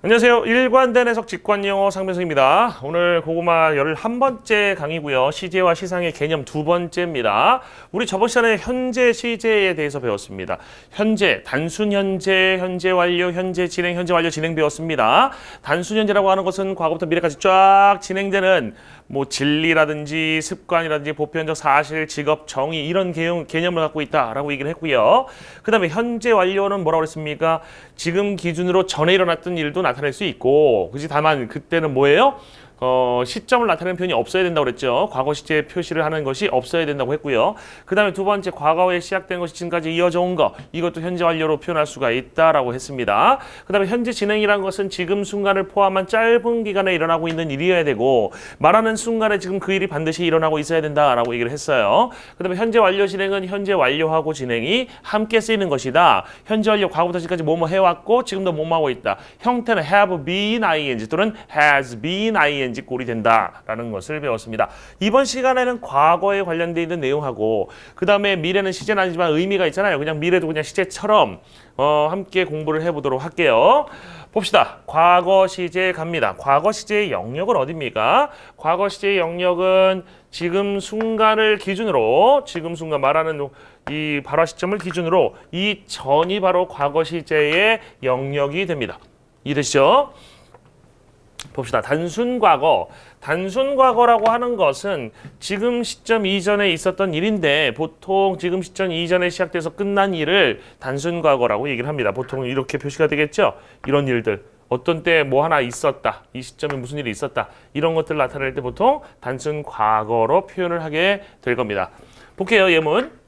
안녕하세요. 일관된 해석 직관영어 상변승입니다. 오늘 고구마 11번째 강의고요. 시제와 시상의 개념 두 번째입니다. 우리 저번 시간에 현재 시제에 대해서 배웠습니다. 현재, 단순 현재, 현재 완료, 현재 진행, 현재 완료 진행 배웠습니다. 단순 현재라고 하는 것은 과거부터 미래까지 쫙 진행되는 뭐 진리라든지 습관이라든지 보편적 사실, 직업, 정의 이런 개념을 갖고 있다라고 얘기를 했고요. 그 다음에 현재 완료는 뭐라고 그랬습니까? 지금 기준으로 전에 일어났던 일도 나타낼 수 있고, 그지? 다만 그때는 뭐예요? 시점을 나타내는 표현이 없어야 된다고 그랬죠. 과거 시제 표시를 하는 것이 없어야 된다고 했고요. 그 다음에 두 번째, 과거에 시작된 것이 지금까지 이어져 온 것, 이것도 현재 완료로 표현할 수가 있다라고 했습니다. 그 다음에 현재 진행이라는 것은 지금 순간을 포함한 짧은 기간에 일어나고 있는 일이어야 되고, 말하는 순간에 지금 그 일이 반드시 일어나고 있어야 된다라고 얘기를 했어요. 그 다음에 현재 완료 진행은 현재 완료하고 진행이 함께 쓰이는 것이다. 현재 완료, 과거부터 지금까지 뭐뭐 해왔고 지금도 뭐뭐 하고 있다. 형태는 have been ing 또는 has been ing 꼴이 된다라는 것을 배웠습니다. 이번 시간에는 과거에 관련되어 있는 내용하고 그 다음에 미래는 시제는 아니지만 의미가 있잖아요. 그냥 미래도 그냥 시제처럼 함께 공부를 해보도록 할게요. 봅시다. 과거 시제 갑니다. 과거 시제의 영역은 어디입니까? 과거 시제의 영역은 지금 순간을 기준으로, 지금 순간 말하는 이 발화 시점을 기준으로 이 전이 바로 과거 시제의 영역이 됩니다. 이해되시죠? 봅시다. 단순 과거. 단순 과거라고 하는 것은 지금 시점 이전에 있었던 일인데 보통 지금 시점 이전에 시작돼서 끝난 일을 단순 과거라고 얘기를 합니다. 보통 이렇게 표시가 되겠죠? 이런 일들. 어떤 때 뭐 하나 있었다. 이 시점에 무슨 일이 있었다. 이런 것들 나타낼 때 보통 단순 과거로 표현을 하게 될 겁니다. 볼게요. 예문.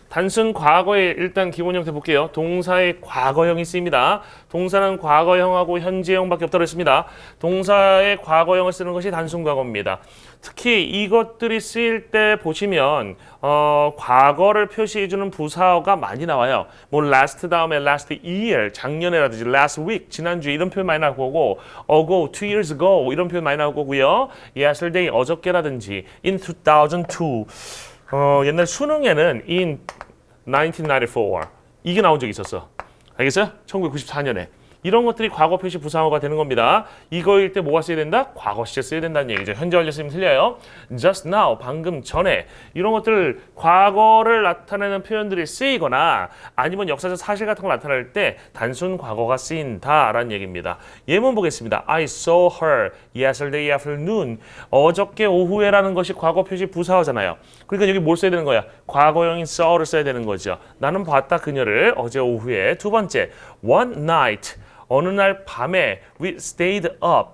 단순 과거의 일단 기본 형태 볼게요. 동사의 과거형이 쓰입니다. 동사는 과거형하고 현재형밖에 없다고 했습니다. 동사의 과거형을 쓰는 것이 단순 과거입니다. 특히 이것들이 쓰일 때 보시면 과거를 표시해주는 부사어가 많이 나와요. 뭐 last 다음에 last year, 작년에라든지 last week, 지난주에 이런 표현 많이 나올 거고 ago, 2 years ago 이런 표현 많이 나올 거고요. yesterday, 어저께라든지 in 2002 옛날 수능에는 in 1994 이게 나온 적이 있었어. 알겠어요? 1994년에. 이런 것들이 과거 표시 부사어가 되는 겁니다. 이거일 때 뭐가 써야 된다? 과거 시제 써야 된다는 얘기죠. 현재 완료 쓰면 틀려요. just now, 방금 전에. 이런 것들 과거를 나타내는 표현들이 쓰이거나 아니면 역사적 사실 같은 걸 나타낼 때 단순 과거가 쓰인다라는 얘기입니다. 예문 보겠습니다. I saw her yesterday afternoon. 어저께 오후에라는 것이 과거 표시 부사어잖아요. 그러니까 여기 뭘 써야 되는 거야? 과거형인 saw를 써야 되는 거죠. 나는 봤다 그녀를 어제 오후에. 두 번째, one night. 어느 날 밤에 we stayed up.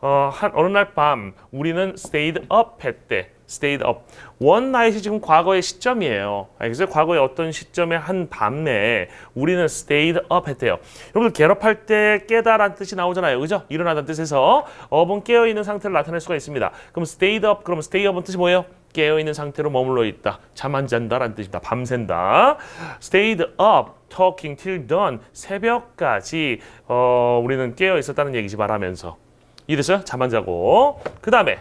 어느 날 밤 우리는 stayed up 했대. stayed up. one night이 지금 과거의 시점이에요. 알겠어요? 과거의 어떤 시점에 한 밤에 우리는 stayed up 했대요. 여러분들 get up 할 때 깨다라는 뜻이 나오잖아요. 그죠? 일어나다는 뜻에서 up은 깨어있는 상태를 나타낼 수가 있습니다. 그럼 stayed up, 그럼 stay up은 뜻이 뭐예요? 깨어있는 상태로 머물러 있다. 잠 안 잔다라는 뜻입니다. 밤샌다. stayed up, talking till dawn. 새벽까지 우리는 깨어 있었다는 얘기지 말하면서. 이해됐어요? 잠 안 자고. 그 다음에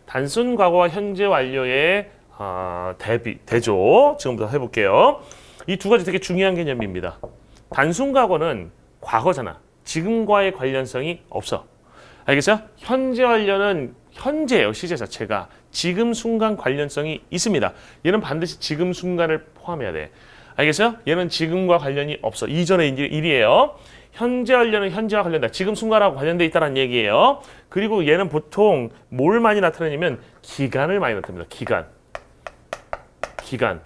단순 과거와 현재 완료의 대조. 지금부터 해볼게요. 이 두 가지 되게 중요한 개념입니다. 단순 과거는 과거잖아. 지금과의 관련성이 없어. 알겠어요? 현재 완료는 현재예요. 시제 자체가. 지금 순간 관련성이 있습니다. 얘는 반드시 지금 순간을 포함해야 돼. 알겠어요? 얘는 지금과 관련이 없어. 이전의 일이에요. 현재 완료는 현재와 관련다. 지금 순간하고 관련돼 있다는 얘기예요. 그리고 얘는 보통 뭘 많이 나타내냐면 기간을 많이 나타냅니다. 기간.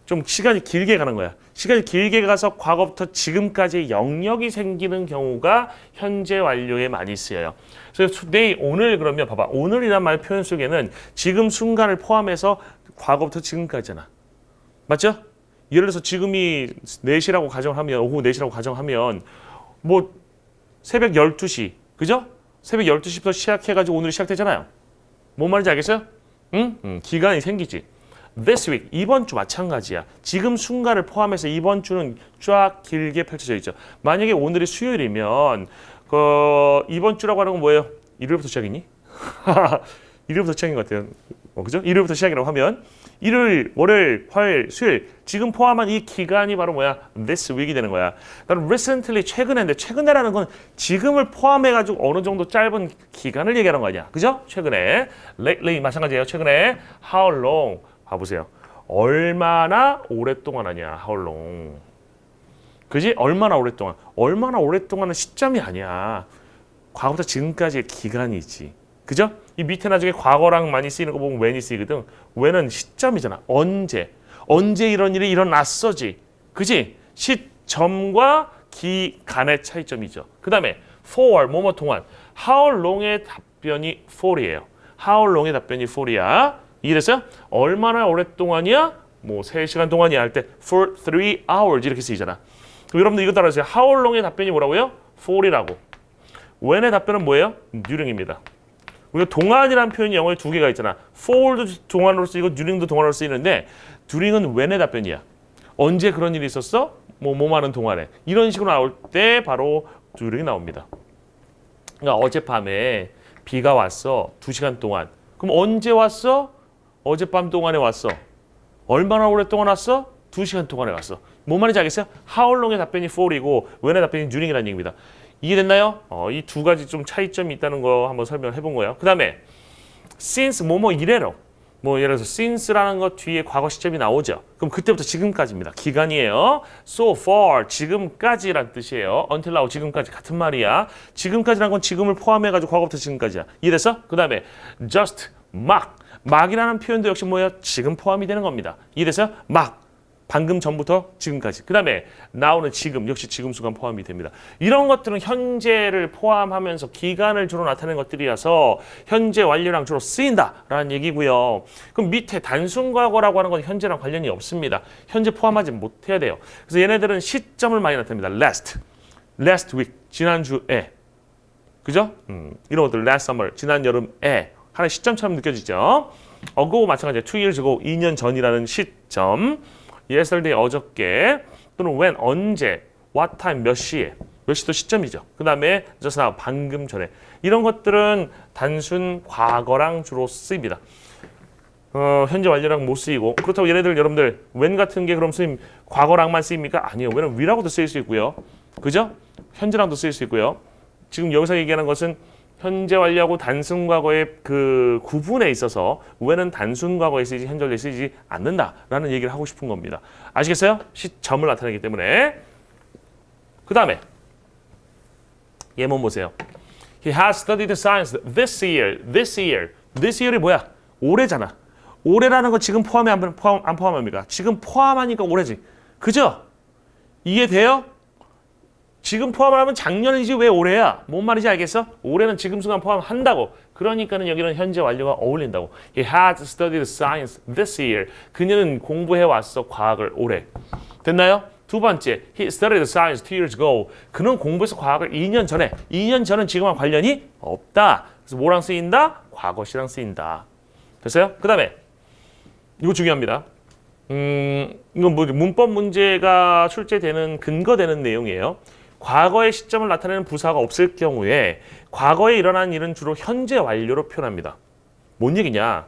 좀 시간이 길게 가는 거야. 시간이 길게 가서 과거부터 지금까지 영역이 생기는 경우가 현재 완료에 많이 쓰여요. 그래서 today, 오늘 그러면 봐봐. 오늘이란 말 표현 속에는 지금 순간을 포함해서 과거부터 지금까지잖아. 맞죠? 예를 들어서 지금이 4시라고 가정하면, 오후 4시라고 가정하면 뭐 새벽 12시, 그죠? 새벽 12시부터 시작해가지고 오늘이 시작되잖아요. 뭔 말인지 알겠어요? 응? 기간이 생기지. This week, 이번 주 마찬가지야. 지금 순간을 포함해서 이번 주는 쫙 길게 펼쳐져 있죠. 만약에 오늘이 수요일이면 이번 주라고 하는 건 뭐예요? 일요일부터 시작이니? 일요일부터 시작인 것 같아요. 그죠? 일요일부터 시작이라고 하면 일요일, 월요일, 화요일, 수요일 지금 포함한 이 기간이 바로 뭐야? This week이 되는 거야. 그럼 recently 최근에인데 최근에라는 건 지금을 포함해가지고 어느 정도 짧은 기간을 얘기하는 거 아니야? 그죠? 최근에 lately 마찬가지예요. 최근에 how long 봐보세요. 얼마나 오랫동안 하냐? How long 그지? 얼마나 오랫동안 얼마나 오랫동안은 시점이 아니야. 과거부터 지금까지의 기간이지. 그죠? 이 밑에 나중에 과거랑 많이 쓰이는 거 보면 when이 쓰이거든. when은 시점이잖아. 언제 이런 일이 일어났어지. 그지? 시점과 기간의 차이점이죠. 그 다음에 for, 뭐뭐 동안. how long의 답변이 for이에요. how long의 답변이 for이야. 이해됐어요? 얼마나 오랫동안이야? 뭐 3시간 동안이야 할 때 for 3 hours 이렇게 쓰이잖아. 그럼 여러분들 이거 따라하세요. how long의 답변이 뭐라고요? for이라고. when의 답변은 뭐예요? during입니다. 우리가 동안이라는 표현이 영어에 2개가 있잖아. for도 동안으로 쓰이고 during도 동안으로 쓰이는데 during은 when의 답변이야. 언제 그런 일이 있었어? 뭐하는 동안에. 이런 식으로 나올 때 바로 during이 나옵니다. 그러니까 어젯밤에 비가 왔어. 2시간 동안. 그럼 언제 왔어? 어젯밤 동안에 왔어. 얼마나 오랫동안 왔어? 2시간 동안에 왔어. 뭔 말인지 알겠어요? how long의 답변이 for이고 when의 답변이 during이라는 얘기입니다. 이해됐나요? 이 두 가지 좀 차이점이 있다는 거 한번 설명을 해본 거예요. 그 다음에 since 뭐뭐 이래로 예를 들어서 since라는 것 뒤에 과거 시점이 나오죠. 그럼 그때부터 지금까지입니다. 기간이에요. so far 지금까지란 뜻이에요. until now 지금까지 같은 말이야. 지금까지란 건 지금을 포함해가지고 과거부터 지금까지야. 이해됐어? 그 다음에 just 막이라는 표현도 역시 뭐예요? 지금 포함이 되는 겁니다. 이해됐어요? 방금 전부터 지금까지. 그 다음에 now는 지금, 역시 지금 순간 포함이 됩니다. 이런 것들은 현재를 포함하면서 기간을 주로 나타내는 것들이라서 현재 완료랑 주로 쓰인다라는 얘기고요. 그럼 밑에 단순 과거라고 하는 건 현재랑 관련이 없습니다. 현재 포함하지 못해야 돼요. 그래서 얘네들은 시점을 많이 나타냅니다. last week, 지난주에. 그죠? 이런 것들 last summer, 지난 여름에 하나의 시점처럼 느껴지죠. ago 마찬가지예요. 2 years ago, 2년 전이라는 시점. yesterday 어저께 또는 when 언제 what time 몇 시에 몇 시도 시점이죠. 그 다음에 just now 방금 전에 이런 것들은 단순 과거랑 주로 쓰입니다. 현재 완료랑 못 쓰이고 그렇다고 얘네들 여러분들 when 같은 게 그럼 쓰임 과거랑만 쓰입니까? 아니요. when은 we라고도 쓰일 수 있고요. 그죠? 현재랑도 쓰일 수 있고요. 지금 여기서 얘기하는 것은 현재 완료하고 단순 과거의 그 구분에 있어서 when은 단순 과거에 쓰이지 현재 완료에 쓰이지 않는다라는 얘기를 하고 싶은 겁니다. 아시겠어요? 시점을 나타내기 때문에. 그 다음에 예문 보세요. He has studied science this year. This year이 뭐야? 올해잖아. 올해라는 거 지금 포함해 안 포함합니까? 지금 포함하니까 올해지. 그죠? 이해돼요? 지금 포함하면 작년이지 왜 올해야? 뭔 말인지 알겠어? 올해는 지금 순간 포함한다고. 그러니까는 여기는 현재 완료가 어울린다고. He has studied science this year. 그녀는 공부해 왔어 과학을 올해. 됐나요? 두 번째, he studied science 2 years ago. 그는 공부해서 과학을 2년 전에. 2년 전은 지금과 관련이 없다. 그래서 뭐랑 쓰인다? 과거시랑 쓰인다. 됐어요? 그 다음에 이거 중요합니다. 이건 뭐 문법 문제가 출제되는 근거되는 내용이에요. 과거의 시점을 나타내는 부사가 없을 경우에 과거에 일어난 일은 주로 현재 완료로 표현합니다. 뭔 얘기냐?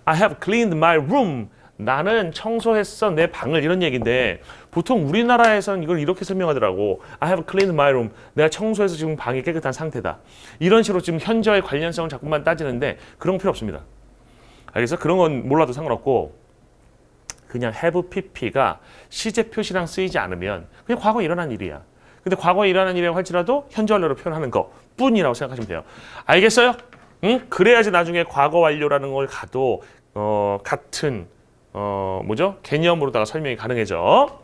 I have cleaned my room. 나는 청소했어 내 방을 이런 얘기인데 보통 우리나라에서는 이걸 이렇게 설명하더라고. I have cleaned my room. 내가 청소해서 지금 방이 깨끗한 상태다. 이런 식으로 지금 현재와의 관련성을 자꾸만 따지는데 그런 거 필요 없습니다. 알겠어? 그런 건 몰라도 상관없고 그냥 have pp가 시제 표시랑 쓰이지 않으면 그냥 과거에 일어난 일이야. 근데 과거에 일어난 일이라고 할지라도 현재 완료로 표현하는 것 뿐이라고 생각하시면 돼요. 알겠어요? 응? 그래야지 나중에 과거 완료라는 걸 가도 같은 개념으로다가 설명이 가능해져.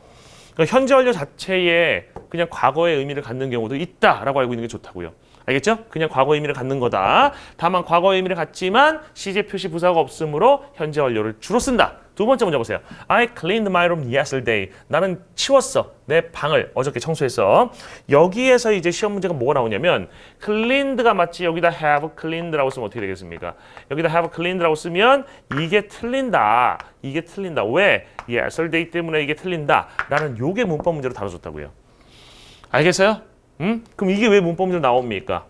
그러니까 현재 완료 자체에 그냥 과거의 의미를 갖는 경우도 있다라고 알고 있는 게 좋다고요. 알겠죠? 그냥 과거 의미를 갖는 거다. 다만 과거 의미를 갖지만 시제 표시 부사가 없으므로 현재 완료를 주로 쓴다. 두 번째 문제 보세요. I cleaned my room yesterday. 나는 치웠어. 내 방을 어저께 청소했어. 여기에서 이제 시험 문제가 뭐가 나오냐면 cleaned가 맞지 여기다 have cleaned라고 쓰면 어떻게 되겠습니까? 여기다 have cleaned라고 쓰면 이게 틀린다. 이게 틀린다. 왜? yesterday 때문에 이게 틀린다. 라는 요게 문법 문제로 다뤄줬다고요. 알겠어요? 그럼 이게 왜 문법 문제로 나옵니까?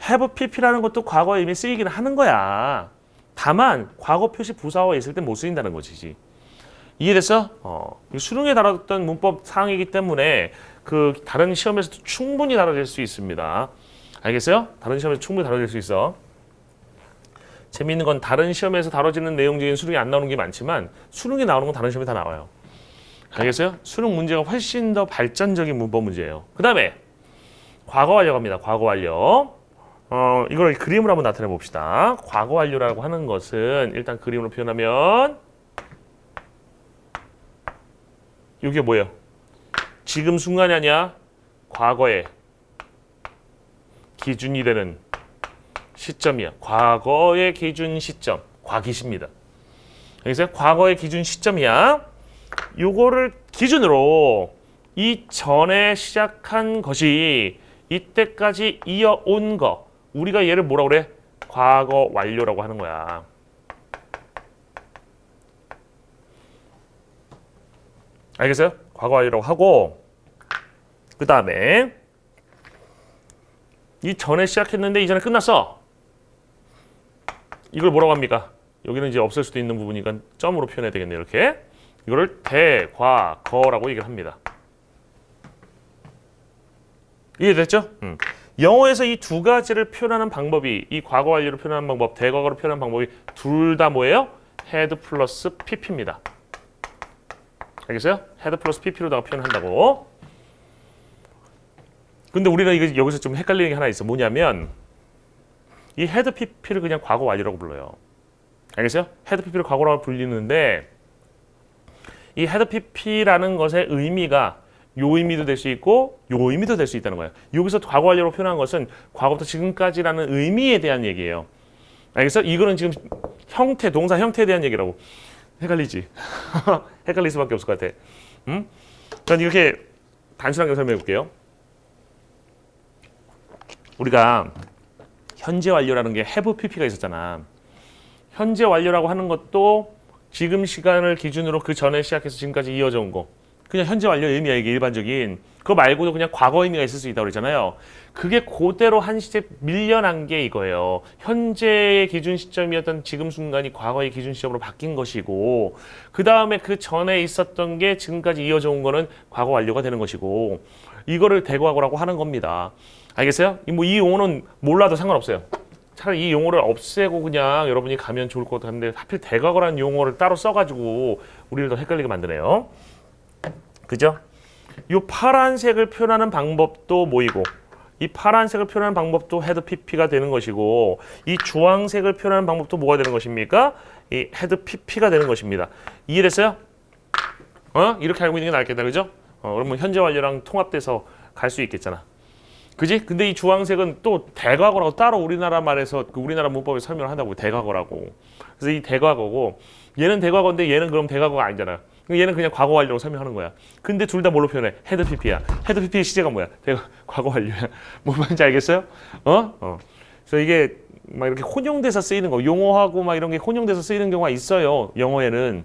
have pp라는 것도 과거에 이미 쓰이기는 하는 거야. 다만 과거 표시 부사어가 있을 때 못 쓰인다는 것이지. 이해됐어? 수능에 다뤘던 문법 사항이기 때문에 그 다른 시험에서도 충분히 다뤄질 수 있습니다. 알겠어요? 다른 시험에서 충분히 다뤄질 수 있어. 재미있는 건 다른 시험에서 다뤄지는 내용 중에 수능에 안 나오는 게 많지만 수능에 나오는 건 다른 시험에 다 나와요. 알겠어요? 수능 문제가 훨씬 더 발전적인 문법 문제예요. 그 다음에 과거 완료 갑니다. 과거 완료. 이걸 그림으로 한번 나타내 봅시다. 과거 완료라고 하는 것은 일단 그림으로 표현하면 이게 뭐예요? 지금 순간이 아니야. 과거의 기준이 되는 시점이야. 과거의 기준 시점. 과기시입니다. 알겠어요? 과거의 기준 시점이야. 요거를 기준으로 이 전에 시작한 것이 이때까지 이어온 거. 우리가 얘를 뭐라고 그래? 과거 완료라고 하는 거야. 알겠어요? 과거 완료라고 하고 그 다음에 이 전에 시작했는데 이전에 끝났어. 이걸 뭐라고 합니까? 여기는 이제 없을 수도 있는 부분이니까 점으로 표현해야 되겠네요. 이렇게. 이거를 대과거라고 얘기를 합니다. 이해됐죠? 영어에서 이 두 가지를 표현하는 방법이 이 과거 완료를 표현하는 방법, 대과거를 표현하는 방법이 둘 다 뭐예요? had 플러스 pp입니다. 알겠어요? had 플러스 pp로다가 표현한다고. 근데 우리는 이거 여기서 좀 헷갈리는 게 하나 있어. 뭐냐면 이 had pp를 그냥 과거 완료라고 불러요. 알겠어요? had pp를 과거라고 불리는데 이 had pp라는 것의 의미가 요 의미도 될 수 있고 요 의미도 될 수 있다는 거예요. 여기서 과거 완료로 표현한 것은 과거부터 지금까지라는 의미에 대한 얘기예요. 알겠어? 이거는 지금 형태, 동사 형태에 대한 얘기라고. 헷갈리지? 헷갈릴 수밖에 없을 것 같아. 전 이렇게 단순하게 설명해 볼게요. 우리가 현재 완료라는 게 have pp가 있었잖아. 현재 완료라고 하는 것도 지금 시간을 기준으로 그 전에 시작해서 지금까지 이어져 온 거. 그냥 현재 완료 의미야. 이게 일반적인. 그거 말고도 그냥 과거 의미가 있을 수 있다고 그랬잖아요. 그게 그대로 한 시대 밀려난 게 이거예요. 현재의 기준 시점이었던 지금 순간이 과거의 기준 시점으로 바뀐 것이고 그 다음에 그 전에 있었던 게 지금까지 이어져 온 거는 과거 완료가 되는 것이고 이거를 대과거라고 하는 겁니다. 알겠어요? 이 용어는 몰라도 상관없어요. 차라리 이 용어를 없애고 그냥 여러분이 가면 좋을 것 같은데 하필 대과거라는 용어를 따로 써가지고 우리를 더 헷갈리게 만드네요. 그죠? 이 파란색을 표현하는 방법도 뭐이고 이 파란색을 표현하는 방법도 had pp가 되는 것이고 이 주황색을 표현하는 방법도 뭐가 되는 것입니까? 이 had pp가 되는 것입니다. 이해됐어요? 이렇게 알고 있는 게 낫겠다. 그죠? 그러면 현재 완료랑 통합돼서 갈 수 있겠잖아. 그지? 근데 이 주황색은 또 대과거라고 따로 우리나라 말에서 그 우리나라 문법에 설명을 한다고. 대과거라고. 그래서 이 대과거고 얘는 대과거인데 얘는 그럼 대과거가 아니잖아요. 얘는 그냥 과거 완료라고 설명하는 거야. 근데 둘 다 뭘로 표현해? had pp야. had pp의 시제가 뭐야? 과거 완료야. 뭔 말인지 알겠어요? 그래서 이게 막 이렇게 혼용돼서 쓰이는 거, 용어하고 막 이런 게 혼용돼서 쓰이는 경우가 있어요. 영어에는.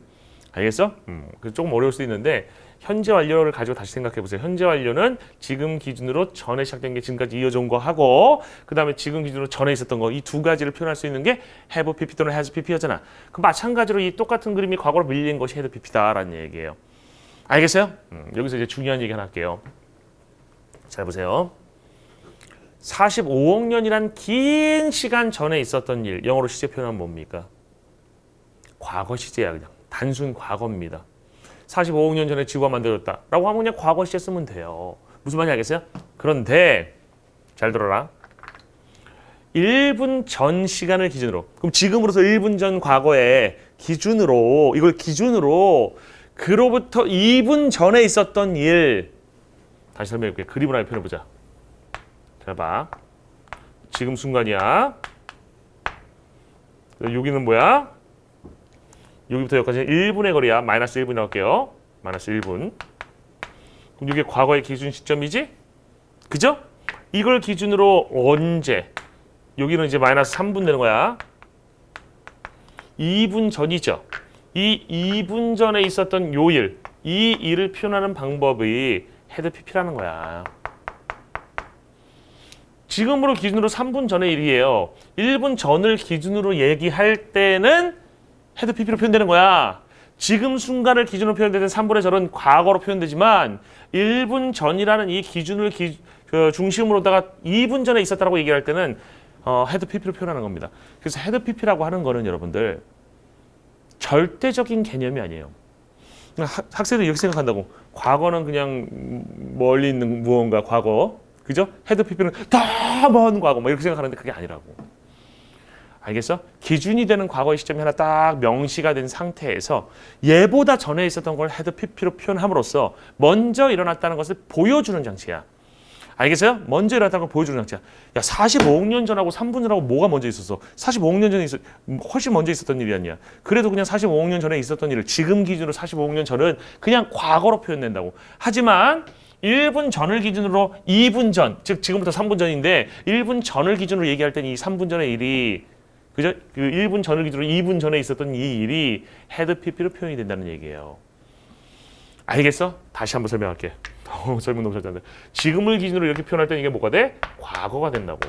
알겠어? 그래서 조금 어려울 수 있는데 현재 완료를 가지고 다시 생각해 보세요. 현재 완료는 지금 기준으로 전에 시작된 게 지금까지 이어져 온 거 하고 그 다음에 지금 기준으로 전에 있었던 거 이 두 가지를 표현할 수 있는 게 have pp 또는 has pp였잖아. 그 마찬가지로 이 똑같은 그림이 과거로 밀린 것이 had pp다라는 얘기예요. 알겠어요? 여기서 이제 중요한 얘기 하나 할게요. 잘 보세요. 45억 년이란 긴 시간 전에 있었던 일, 영어로 시제 표현하면 뭡니까? 과거 시제야. 그냥 단순 과거입니다. 45억 년 전에 지구가 만들어졌다 라고 하면 그냥 과거 시제 쓰면 돼요. 무슨 말인지 알겠어요? 그런데 잘 들어라. 1분 전 시간을 기준으로, 그럼 지금으로서 1분 전 과거에 기준으로, 이걸 기준으로 그로부터 2분 전에 있었던 일, 다시 설명해 볼게요. 그림으로 표현해 보자. 잘 봐. 지금 순간이야. 여기는 뭐야? 여기부터 여기까지는 1분의 거리야. 마이너스 1분 나올게요. 마이너스 1분. 그럼 이게 과거의 기준 시점이지? 그죠? 이걸 기준으로 언제? 여기는 이제 마이너스 3분 되는 거야. 2분 전이죠. 이 2분 전에 있었던 요 일, 이 일을 표현하는 방법이 had pp라는 거야. 지금으로 기준으로 3분 전의 일이에요. 1분 전을 기준으로 얘기할 때는 had pp로 표현되는 거야. 지금 순간을 기준으로 표현되는 3분의 전은 과거로 표현되지만 1분 전이라는 이 기준을 중심으로다가 2분 전에 있었다고 얘기할 때는 had pp로 표현하는 겁니다. 그래서 had pp라고 하는 거는 여러분들 절대적인 개념이 아니에요. 학생들이 이렇게 생각한다고. 과거는 그냥 멀리 있는 무언가 과거. 그죠? had pp는 더 먼 과거. 뭐 이렇게 생각하는데 그게 아니라고. 알겠어? 기준이 되는 과거의 시점이 하나 딱 명시가 된 상태에서 얘보다 전에 있었던 걸 had pp로 표현함으로써 먼저 일어났다는 것을 보여주는 장치야. 알겠어요? 먼저 일어났다는 걸 보여주는 장치야. 야, 45억 년 전하고 3분 전하고 뭐가 먼저 있었어? 45억 년 전에 훨씬 먼저 있었던 일이 아니야. 그래도 그냥 45억 년 전에 있었던 일을 지금 기준으로 45억 년 전은 그냥 과거로 표현된다고. 하지만 1분 전을 기준으로 2분 전, 즉 지금부터 3분 전인데 1분 전을 기준으로 얘기할 때는 이 3분 전의 일이 그죠? 그 1분 전을 기준으로 2분 전에 있었던 이 일이 had pp로 표현이 된다는 얘기예요. 알겠어? 다시 한번 설명할게. 설명 너무 잘한다. 지금을 기준으로 이렇게 표현할 때는 이게 뭐가 돼? 과거가 된다고.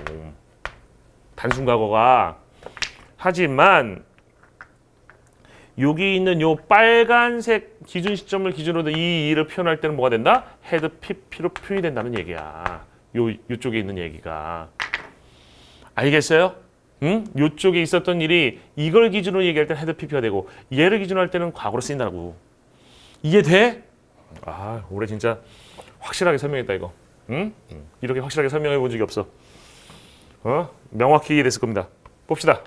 단순 과거가. 하지만 여기 있는 요 빨간색 기준 시점을 기준으로 이 일을 표현할 때는 뭐가 된다? had pp로 표현이 된다는 얘기야. 요쪽에 있는 얘기가. 알겠어요? 응? 요쪽에 있었던 일이 이걸 기준으로 얘기할 때는 had pp가 되고 얘를 기준으로 할 때는 과거로 쓰인다고. 이해돼? 아, 올해 진짜 확실하게 설명했다 이거. 응? 이렇게 확실하게 설명해 본 적이 없어. 명확히 이해됐을 겁니다. 봅시다.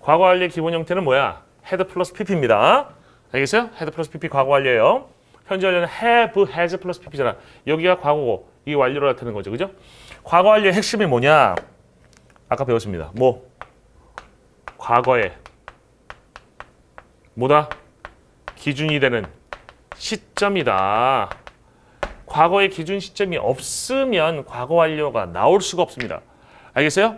과거 완료의 기본 형태는 뭐야? had 플러스 pp입니다. 알겠어요? had 플러스 pp 과거 완료예요. 현재 완료는 have, has 플러스 pp잖아. 여기가 과거고 이게 완료로 나타내는 거죠. 그죠? 과거 완료의 핵심이 뭐냐? 아까 배웠습니다. 뭐? 과거에 뭐다? 기준이 되는 시점이다. 과거의 기준 시점이 없으면 과거 완료가 나올 수가 없습니다. 알겠어요?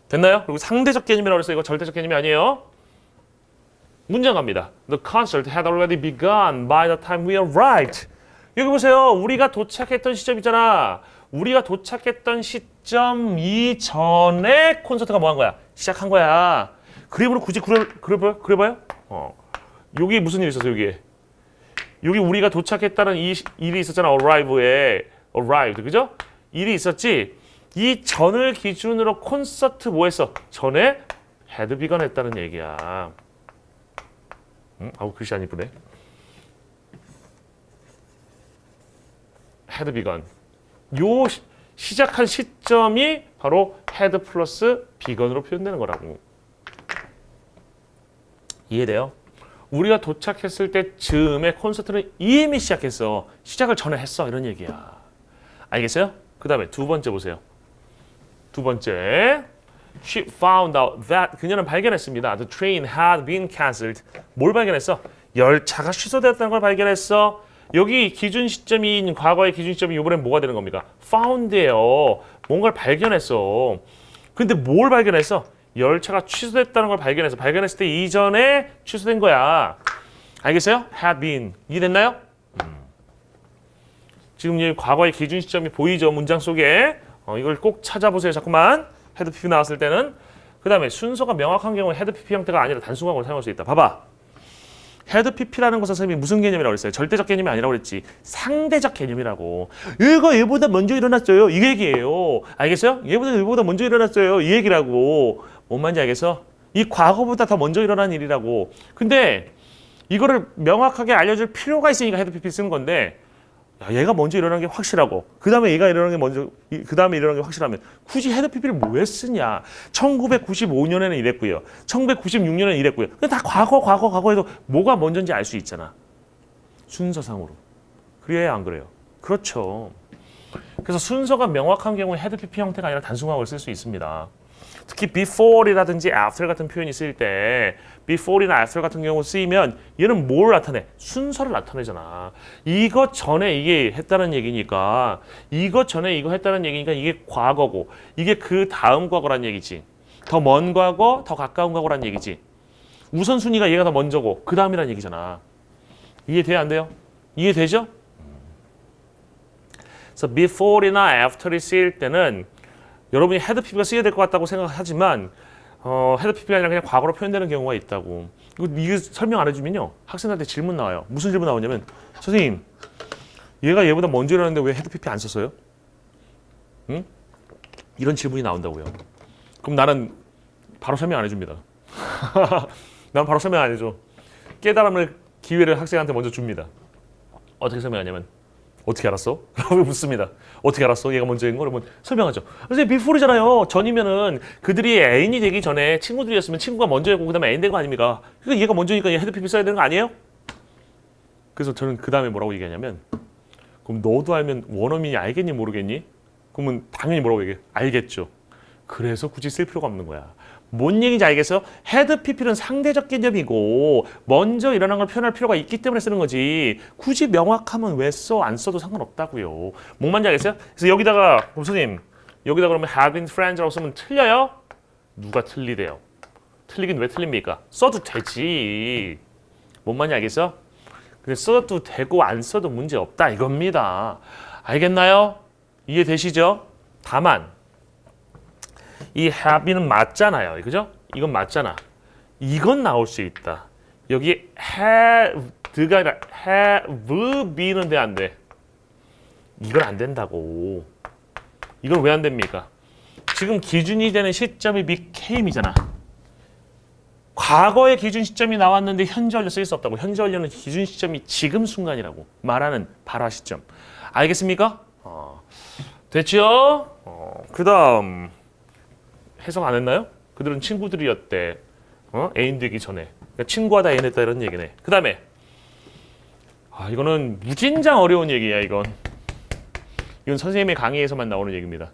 됐나요? 그리고 상대적 개념이라고 해서 이거 절대적 개념이 아니에요. 문장 갑니다. The concert had already begun by the time we arrived. 여기 보세요. 우리가 도착했던 시점 있잖아. 우리가 도착했던 시점 이전에 콘서트가 뭐 한 거야? 시작한 거야. 그림으로 굳이 그려봐요? 여기 무슨 일이 있었어, 여기? 여기 우리가 도착했다는 이 일이 있었잖아. arrived, 그죠? 일이 있었지. 이 전을 기준으로 콘서트 뭐 했어? 전에 had begun 했다는 얘기야. 아우, 글씨 안 이쁘네. had begun. 요 시작한 시점이 바로 had 플러스 begun으로 표현되는 거라고. 이해돼요? 우리가 도착했을 때 즈음에 콘서트는 이미 시작했어. 시작을 전에 했어. 이런 얘기야. 알겠어요? 그 다음에 두 번째 보세요. 두 번째. She found out that 그녀는 발견했습니다. The train had been cancelled. 뭘 발견했어? 열차가 취소되었다는 걸 발견했어. 여기 기준 시점인 과거의 기준 시점이 이번엔 뭐가 되는 겁니까? found예요. 뭔가를 발견했어. 근데 뭘 발견했어? 열차가 취소됐다는 걸 발견했어. 발견했을 때 이전에 취소된 거야. 알겠어요? had been. 이해됐나요? 지금 이 과거의 기준 시점이 보이죠? 문장 속에. 이걸 꼭 찾아보세요. 자꾸만. had pp 나왔을 때는. 그 다음에 순서가 명확한 경우에 had pp 형태가 아니라 단순화를 사용할 수 있다. 봐봐. had pp라는 것은 선생님이 무슨 개념이라고 그랬어요? 절대적 개념이 아니라고 그랬지. 상대적 개념이라고. 얘가 얘보다 먼저 일어났어요. 이 얘기예요. 알겠어요? 얘보다 먼저 일어났어요. 이 얘기라고. 뭔 말인지 알겠어? 이 과거보다 더 먼저 일어난 일이라고. 근데 이거를 명확하게 알려줄 필요가 있으니까 had pp 쓰는 건데 야, 얘가 먼저 일어난 게 확실하고 그 다음에 얘가 일어난 게 먼저 그 다음에 일어난 게 확실하면 굳이 had pp를 왜 쓰냐? 1995년에는 이랬고요. 1996년에는 이랬고요. 근데 다 과거에도 뭐가 먼저인지 알 수 있잖아. 순서상으로. 그래야 안 그래요? 그렇죠. 그래서 순서가 명확한 경우에 had pp 형태가 아니라 단순화를 쓸 수 있습니다. 특히 before이라든지 after 같은 표현이 쓰일 때 before이나 after 같은 경우 쓰이면 얘는 뭘 나타내? 순서를 나타내잖아. 이것 전에 이게 했다는 얘기니까 이것 전에 이거 했다는 얘기니까 이게 과거고 이게 그 다음 과거란 얘기지. 더 먼 과거, 더 가까운 과거란 얘기지. 우선순위가 얘가 더 먼저고 그 다음이란 얘기잖아. 이해돼요? 안 돼요? 이해되죠? 그래서 before이나 after이 쓰일 때는 여러분이 had pp가 쓰여야 될 것 같다고 생각하지만 had pp가 아니라 그냥 과거로 표현되는 경우가 있다고. 이거 설명 안 해주면요. 학생들한테 질문 나와요. 무슨 질문 나오냐면 선생님 얘가 얘보다 먼저 일어났는데 왜 had pp 안 썼어요? 응? 이런 질문이 나온다고요. 그럼 나는 바로 설명 안 해줍니다. 난 바로 설명 안 해줘. 깨달음을 기회를 학생한테 먼저 줍니다. 어떻게 설명하냐면 어떻게 알았어? 라고 묻습니다. 어떻게 알았어? 얘가 먼저인 거? 그러면 설명하죠. 선생님 before잖아요. 전이면은 그들이 애인이 되기 전에 친구들이었으면 친구가 먼저였고 그 다음에 애인 된 거 아닙니까? 그러니까 얘가 먼저니까 얘 had pp 써야 되는 거 아니에요? 그래서 저는 그 다음에 뭐라고 얘기하냐면 그럼 너도 알면 원어민이 알겠니 모르겠니? 그러면 당연히 뭐라고 얘기해? 알겠죠. 그래서 굳이 쓸 필요가 없는 거야. 뭔 얘기인지 알겠어요? had pp는 상대적 개념이고 먼저 일어난 걸 표현할 필요가 있기 때문에 쓰는 거지 굳이 명확하면 왜 써? 안 써도 상관없다고요. 뭔 말인지 알겠어요? 그래서 여기다가 선생님 여기다 그러면 have been friends라고 쓰면 틀려요? 누가 틀리대요? 틀리긴 왜 틀립니까? 써도 되지. 뭔 말인지 알겠어? 근데 써도 되고 안 써도 문제 없다 이겁니다. 알겠나요? 이해되시죠? 다만 이 have는 맞잖아요. 그죠? 이건 맞잖아. 이건 나올 수 있다. 여기 have가 아니라 have be는 돼, 안 돼? 이건 안 된다고. 이건 왜 안 됩니까? 지금 기준이 되는 시점이 became이잖아. 과거의 기준 시점이 나왔는데 현재 완료 쓸 수 없다고. 현재 완료는 기준 시점이 지금 순간이라고 말하는 발화 시점. 알겠습니까? 됐죠? 그 다음 해석 안 했나요? 그들은 친구들이었대. 애인 되기 전에. 그러니까 친구하다 애인 했다 이런 얘기네. 그 다음에 이거는 무진장 어려운 얘기야 이건. 이건 선생님의 강의에서만 나오는 얘기입니다.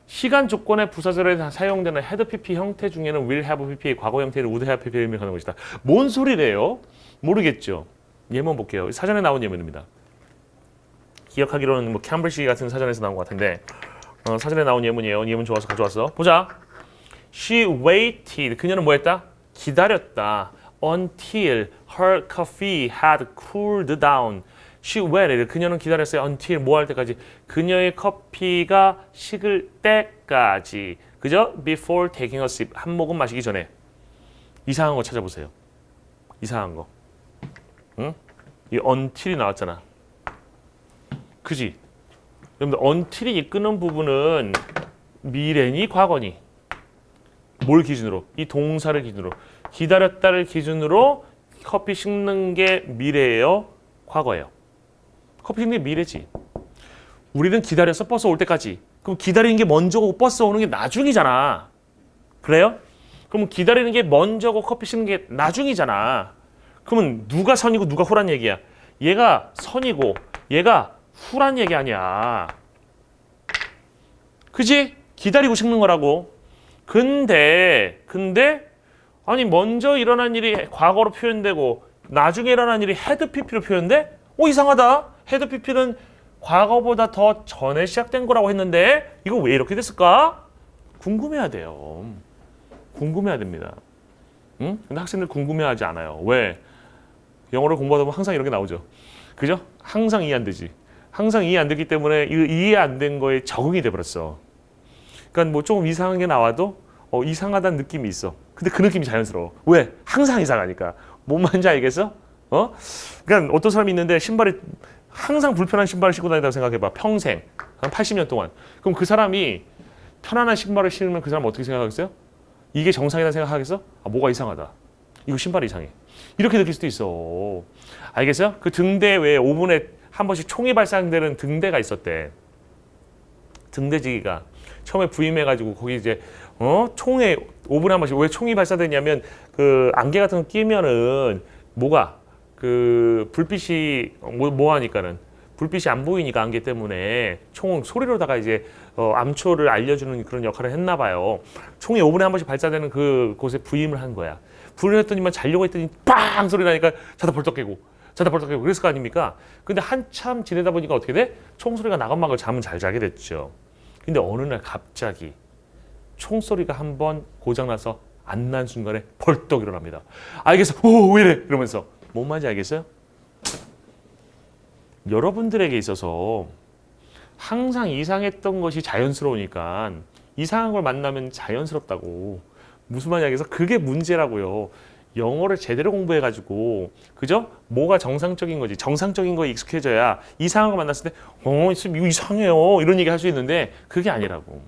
시간 조건의 부사절에 사용되는 had pp 형태 중에는 will have pp의 과거 형태를 would have pp를 의미하는 것이다. 뭔 소리래요? 모르겠죠. 예문 볼게요. 사전에 나온 예문입니다. 기억하기로는 뭐 캠브리지 같은 사전에서 나온 것 같은데 사전에 나온 예문이에요. 예문 좋아서 가져왔어. 보자. She waited. 그녀는 뭐 했다? 기다렸다. Until her coffee had cooled down. She waited. 그녀는 기다렸어요. Until 뭐 할 때까지? 그녀의 커피가 식을 때까지. 그죠? Before taking a sip. 한 모금 마시기 전에. 이상한 거 찾아보세요. 이상한 거. 응? 이 until이 나왔잖아. 그지? 여러분들 until이 이끄는 부분은 미래니 과거니? 뭘 기준으로? 이 동사를 기준으로. 기다렸다를 기준으로 커피 식는 게 미래예요? 과거예요? 커피 식는 게 미래지. 우리는 기다려서 버스 올 때까지. 그럼 기다리는 게 먼저고 버스 오는 게 나중이잖아. 그래요? 그럼 기다리는 게 먼저고 커피 식는 게 나중이잖아. 그러면 누가 선이고 누가 후란 얘기야? 얘가 선이고 얘가 후란 얘기 아니야. 그지? 기다리고 식는 거라고. 근데 아니 먼저 일어난 일이 과거로 표현되고 나중에 일어난 일이 had pp로 표현돼? 이상하다. had pp는 과거보다 더 전에 시작된 거라고 했는데 이거 왜 이렇게 됐을까? 궁금해야 돼요. 궁금해야 됩니다. 응? 근데 학생들 궁금해하지 않아요. 왜? 영어를 공부하다 보면 항상 이런 게 나오죠. 그죠? 항상 이해 안 되지. 항상 이해 안 되기 때문에 이해 안 된 거에 적응이 돼버렸어. 그러니까 뭐 조금 이상한 게 나와도 이상하다는 느낌이 있어. 근데 그 느낌이 자연스러워. 왜? 항상 이상하니까. 뭔 말인지 알겠어? 그러니까 어떤 사람이 있는데 신발이 항상 불편한 신발을 신고 다닌다고 생각해봐. 평생. 한 80년 동안. 그럼 그 사람이 편안한 신발을 신으면 그 사람 어떻게 생각하겠어요? 이게 정상이다 생각하겠어? 뭐가 이상하다. 이거 신발이 이상해. 이렇게 느낄 수도 있어. 알겠어요? 그 등대 외에 5분에 한 번씩 총이 발사되는 등대가 있었대. 등대지기가 처음에 부임해가지고 거기 이제 총에 5분에 한 번씩 왜 총이 발사되냐면 그 안개 같은 거 끼면은 뭐가 그 불빛이 뭐 하니까는 불빛이 안 보이니까 안개 때문에 총 소리로다가 이제 암초를 알려주는 그런 역할을 했나 봐요. 총이 5분에 한 번씩 발사되는 그 곳에 부임을 한 거야. 부임을 했더니만 자려고 했더니 빵 소리 나니까 자다 벌떡 깨고 그랬을 거 아닙니까? 근데 한참 지내다 보니까 어떻게 돼? 총소리가 나건막을 잠은 잘 자게 됐죠. 근데 어느 날 갑자기 총소리가 한번 고장나서 안 난 순간에 벌떡 일어납니다. 알겠어. 왜 이래? 이러면서. 뭔 말인지 알겠어요? 여러분들에게 있어서 항상 이상했던 것이 자연스러우니까 이상한 걸 만나면 자연스럽다고. 무슨 말이냐면서 그게 문제라고요. 영어를 제대로 공부해가지고 그죠? 뭐가 정상적인 거지. 정상적인 거에 익숙해져야 이상한 거 만났을 때 이거 이상해요 이런 얘기 할 수 있는데 그게 아니라고.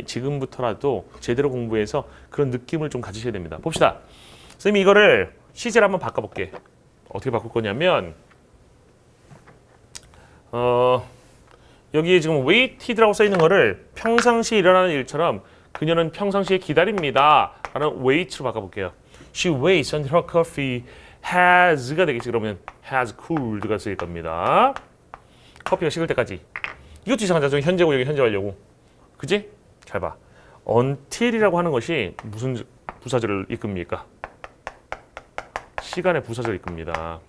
지금부터라도 제대로 공부해서 그런 느낌을 좀 가지셔야 됩니다. 봅시다. 선생님이 이거를 시제를 한번 바꿔볼게. 어떻게 바꿀 거냐면 여기에 지금 waited라고 써있는 거를 평상시에 일어나는 일처럼 그녀는 평상시에 기다립니다 라는 wait로 바꿔볼게요. She waits until her coffee has가 되겠지. 그러면 has cooled가 쓰일 겁니다. 커피가 식을 때까지. 이것도 이상하죠. 저기 현재고 여기 현재 완료고. 그지? 잘 봐. until이라고 하는 것이 무슨 부사절을 이끕니까? 시간의 부사절을 이끕니다.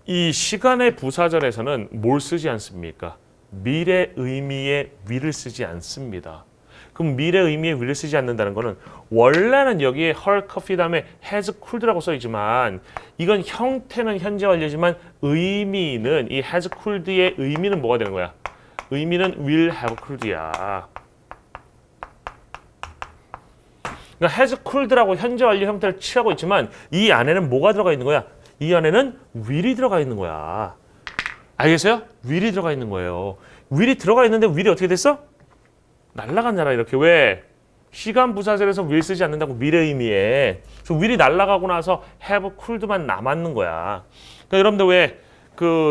이 시간의 부사절에서는 뭘 쓰지 않습니까? 미래 의미의 will을 쓰지 않습니다. 그럼 미래 의미의 will을 쓰지 않는다는 거는 원래는 여기에 her coffee 다음에 has cooled라고 써있지만 이건 형태는 현재 완료지만 의미는 이 has cooled의 의미는 뭐가 되는 거야? 의미는 will have cooled야. 그러니까 has cooled라고 현재 완료 형태를 취하고 있지만 이 안에는 뭐가 들어가 있는 거야? 이 안에는 will이 들어가 있는 거야. 알겠어요? will이 들어가 있는 거예요. will이 들어가 있는데 will이 어떻게 됐어? 날아갔잖아 이렇게. 왜? 시간 부사절에서 will 쓰지 않는다고 미래 의미에. 그래서 will이 날아가고 나서 have cooled만 남았는 거야. 그러니까 여러분들 왜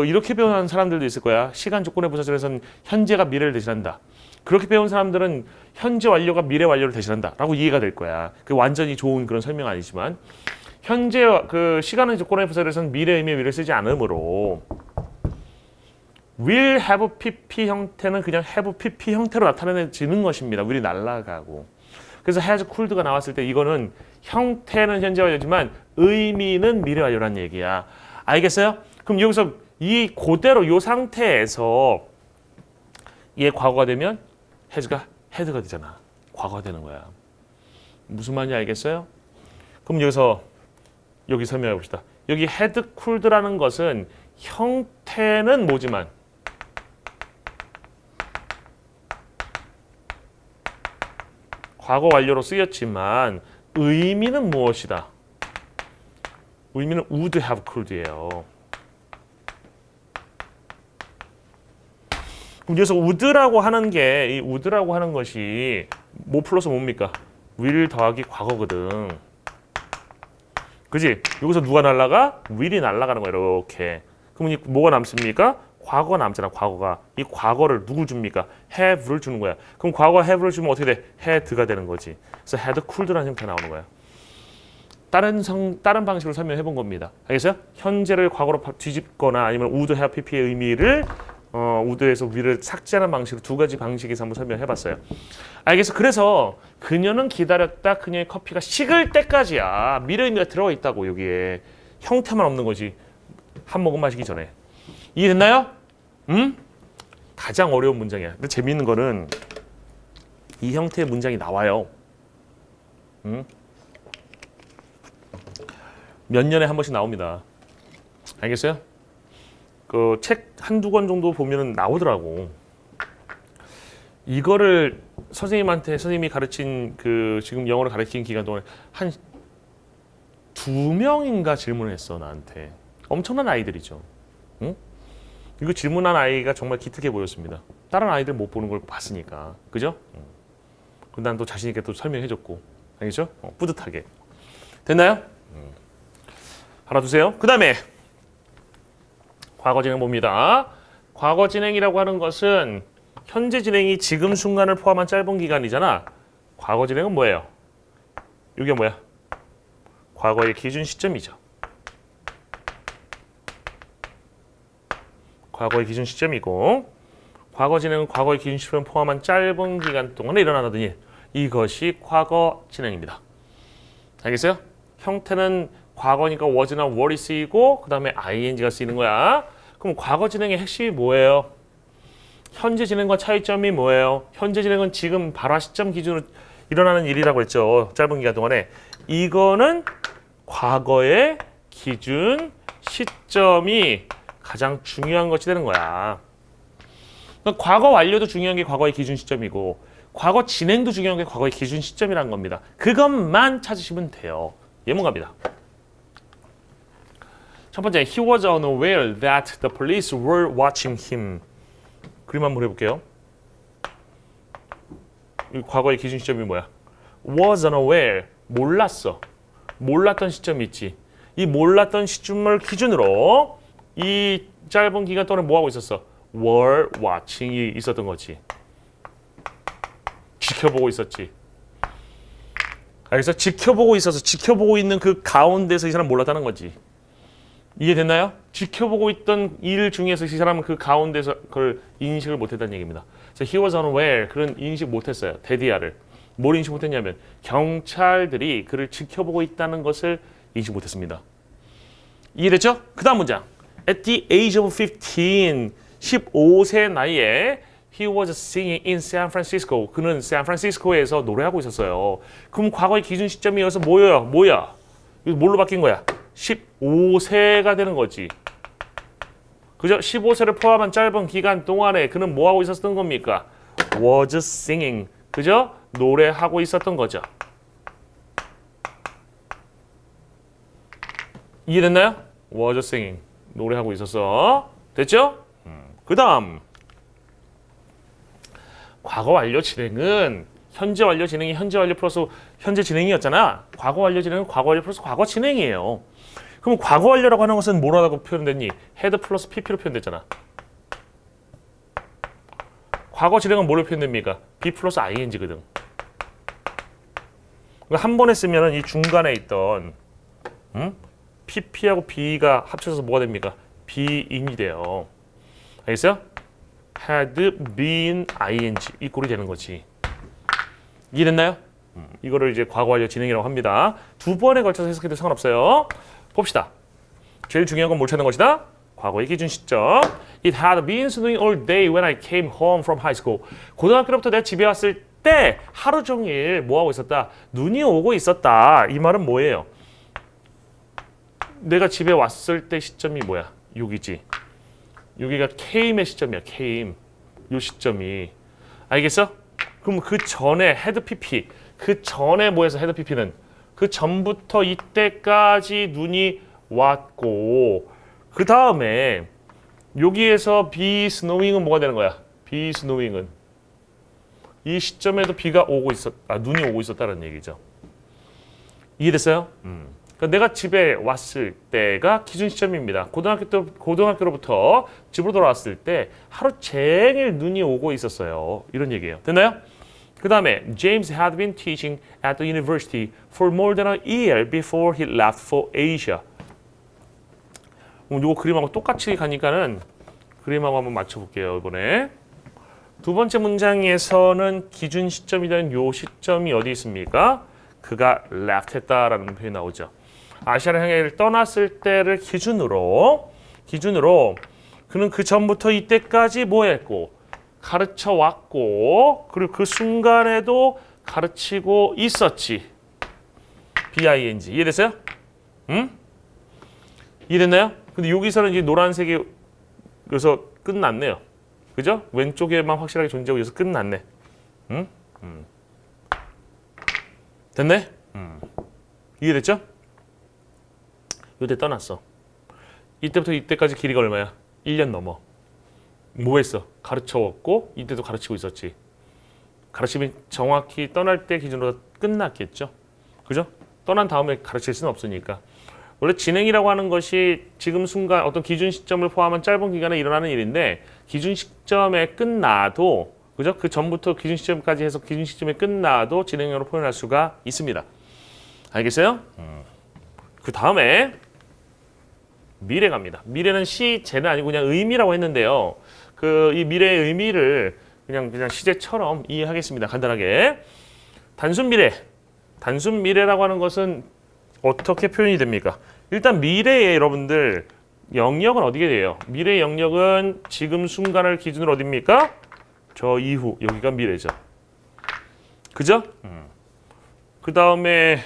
이렇게 배우는 사람들도 있을 거야. 시간 조건의 부사절에서는 현재가 미래를 대신한다. 그렇게 배운 사람들은 현재 완료가 미래 완료를 대신한다 라고 이해가 될 거야. 그 완전히 좋은 그런 설명 아니지만 현재 시간의 조건의 부사절에서는 미래 의미의 will을 쓰지 않으므로 will have pp 형태는 그냥 have pp 형태로 나타내지는 것입니다. will이 날아가고. 그래서 has cooled가 나왔을 때 이거는 형태는 현재 완료지만 의미는 미래 완료란 얘기야. 알겠어요? 그럼 여기서 이 그대로 이 상태에서 얘 과거가 되면 has가 had가 되잖아. 과거가 되는 거야. 무슨 말인지 알겠어요? 그럼 여기 설명해 봅시다. 여기 had cooled라는 것은 형태는 뭐지만 과거 완료로 쓰였지만 의미는 무엇이다? 의미는 would have cooled예요. 그럼 여기서 would라고 하는 게 이 would라고 하는 것이 뭐 플러스 뭡니까? will 더하기 과거거든. 그지? 여기서 누가 날라가? will이 날아가는 거야 이렇게. 그러면 뭐가 남습니까? 과거가 남잖아. 과거가. 이 과거를 누굴 줍니까? have를 주는 거야. 그럼 과거 have를 주면 어떻게 돼? had가 되는 거지. 그래서 had cooled라는 형태가 나오는 거야. 다른 방식으로 설명해 본 겁니다. 알겠어요? 현재를 과거로 뒤집거나 아니면 would have pp의 의미를 would에서 will을 삭제하는 방식으로 두 가지 방식에서 한번 설명해 봤어요. 알겠어? 그래서 그녀는 기다렸다. 그녀의 커피가 식을 때까지야. 미래 의미가 들어가 있다고. 여기에 형태만 없는 거지. 한 모금 마시기 전에. 이해됐나요? 가장 어려운 문장이야. 근데 재미있는 거는 이 형태의 문장이 나와요. 몇 년에 한 번씩 나옵니다. 알겠어요? 그 책 한두 권 정도 보면은 나오더라고. 이거를 선생님이 가르친 지금 영어를 가르친 기간 동안에 한 2명인가 질문을 했어 나한테. 엄청난 아이들이죠. 응? 이거 질문한 아이가 정말 기특해 보였습니다. 다른 아이들 못 보는 걸 봤으니까. 그죠? 근데 난 또 자신 있게 또 설명해줬고. 알겠죠? 뿌듯하게. 됐나요? 알아두세요. 그 다음에 과거 진행 봅니다. 과거 진행이라고 하는 것은 현재 진행이 지금 순간을 포함한 짧은 기간이잖아. 과거 진행은 뭐예요? 이게 뭐야? 과거의 기준 시점이죠. 과거의 기준 시점이고 과거 진행은 과거의 기준 시점을 포함한 짧은 기간 동안에 일어나던 일. 이것이 과거 진행입니다. 알겠어요? 형태는 과거니까 was나 were이 쓰이고 그 다음에 ing가 쓰이는 거야. 그럼 과거 진행의 핵심이 뭐예요? 현재 진행과 차이점이 뭐예요? 현재 진행은 지금 발화 시점 기준으로 일어나는 일이라고 했죠. 짧은 기간 동안에. 이거는 과거의 기준 시점이 가장 중요한 것이 되는 거야. 그러니까 과거 완료도 중요한 게 과거의 기준 시점이고 과거 진행도 중요한 게 과거의 기준 시점이라는 겁니다. 그것만 찾으시면 돼요. 예문 갑니다. 첫 번째, he was unaware that the police were watching him. 그림 한번 해볼게요. 이 과거의 기준 시점이 뭐야? was unaware, 몰랐어. 몰랐던 시점이 있지. 이 몰랐던 시점을 기준으로 이 짧은 기간 동안 뭐 하고 있었어? were watching이 있었던 거지. 지켜보고 있었지. 알겠어? 지켜보고 있어서 지켜보고 있는 그 가운데서 이 사람 몰랐다는 거지. 이해됐나요? 지켜보고 있던 일 중에서 이 사람은 그 가운데서 그걸 인식을 못했다는 얘기입니다. 그래서 he was unaware, 그런 인식 못했어요. 데디아를. 뭘 인식 못했냐면 경찰들이 그를 지켜보고 있다는 것을 인식 못했습니다. 이해됐죠? 그 다음 문장. At the age of 15, 15세 나이에 he was singing in San Francisco. 그는 샌프란시스코에서 노래하고 있었어요. 그럼 과거의 기준 시점이어서 뭐야? 이거 뭘로 바뀐 거야? 15세가 되는 거지. 그죠? 15세를 포함한 짧은 기간 동안에 그는 뭐 하고 있었던 겁니까? was singing. 그죠? 노래하고 있었던 거죠. 이해됐나요? was singing. 노래하고 있었어. 됐죠? 그 다음. 과거 완료 진행은 현재 완료 진행이 현재 완료 플러스 현재 진행이었잖아. 과거 완료 진행은 과거 완료 플러스 과거 진행이에요. 그럼 과거 완료라고 하는 것은 뭐라고 표현됐니? had 플러스 pp로 표현됐잖아. 과거 진행은 뭐로 표현됩니까? be 플러스 ing거든. 한 번에 쓰면 이 중간에 있던 pp하고 be가 합쳐서 뭐가 됩니까? being이 돼요. 알겠어요? had been ing 이 꼴이 되는 거지. 이해됐나요? 이거를 이제 과거 완료 진행이라고 합니다. 두 번에 걸쳐서 해석해도 상관없어요. 봅시다. 제일 중요한 건 뭘 찾는 것이다? 과거의 기준 시점. It had been snowing all day when I came home from high school. 고등학교로부터 내가 집에 왔을 때 하루 종일 뭐 하고 있었다? 눈이 오고 있었다. 이 말은 뭐예요? 내가 집에 왔을 때 시점이 뭐야? 여기지. 여기가 came의 시점이야. came. 요 시점이. 알겠어? 그럼 그 전에 head pp. 그 전에 뭐해서 head pp는 그 전부터 이때까지 눈이 왔고 그 다음에 여기에서 be snowing은 뭐가 되는 거야? be snowing은 이 시점에도 비가 오고 눈이 오고 있었다는 얘기죠. 이해됐어요? 그러니까 내가 집에 왔을 때가 기준 시점입니다. 고등학교로부터 집으로 돌아왔을 때 하루 종일 눈이 오고 있었어요. 이런 얘기예요. 됐나요? 그 다음에 James had been teaching at the university for more than a year before he left for Asia. 이거 그림하고 똑같이 가니까는 그림하고 한번 맞춰볼게요. 이번에 두 번째 문장에서는 기준 시점이 되는 요 시점이 어디 있습니까? 그가 left 했다라는 표현이 나오죠. 아시아를 향해 떠났을 때를 기준으로 그는 그 전부터 이때까지 뭐 했고 가르쳐 왔고 그리고 그 순간에도 가르치고 있었지. BING. 이해됐어요? 응? 이해됐나요? 근데 여기서는 이제 노란색이 여기서 끝났네요. 그죠? 왼쪽에만 확실하게 존재하고 여기서 끝났네. 응? 됐네? 이해됐죠? 요때 떠났어. 이때부터 이때까지 길이가 얼마야? 1년 넘어. 뭐 했어? 가르쳐왔고 이때도 가르치고 있었지. 가르침이 정확히 떠날 때 기준으로 끝났겠죠. 그죠? 떠난 다음에 가르칠 수는 없으니까. 원래 진행이라고 하는 것이 지금 순간 어떤 기준 시점을 포함한 짧은 기간에 일어나는 일인데 기준 시점에 끝나도 그죠? 그 전부터 기준 시점까지 해서 기준 시점에 끝나도 진행형으로 표현할 수가 있습니다. 알겠어요? 그 다음에 미래 갑니다. 미래는 시제는 아니고 그냥 의미라고 했는데요. 이 미래의 의미를 그냥 시제처럼 이해하겠습니다. 간단하게. 단순 미래라고 하는 것은 어떻게 표현이 됩니까? 일단 미래에 여러분들 영역은 어디게 돼요? 미래의 영역은 지금 순간을 기준으로 어디입니까? 저 이후 여기가 미래죠. 그죠? 그 다음에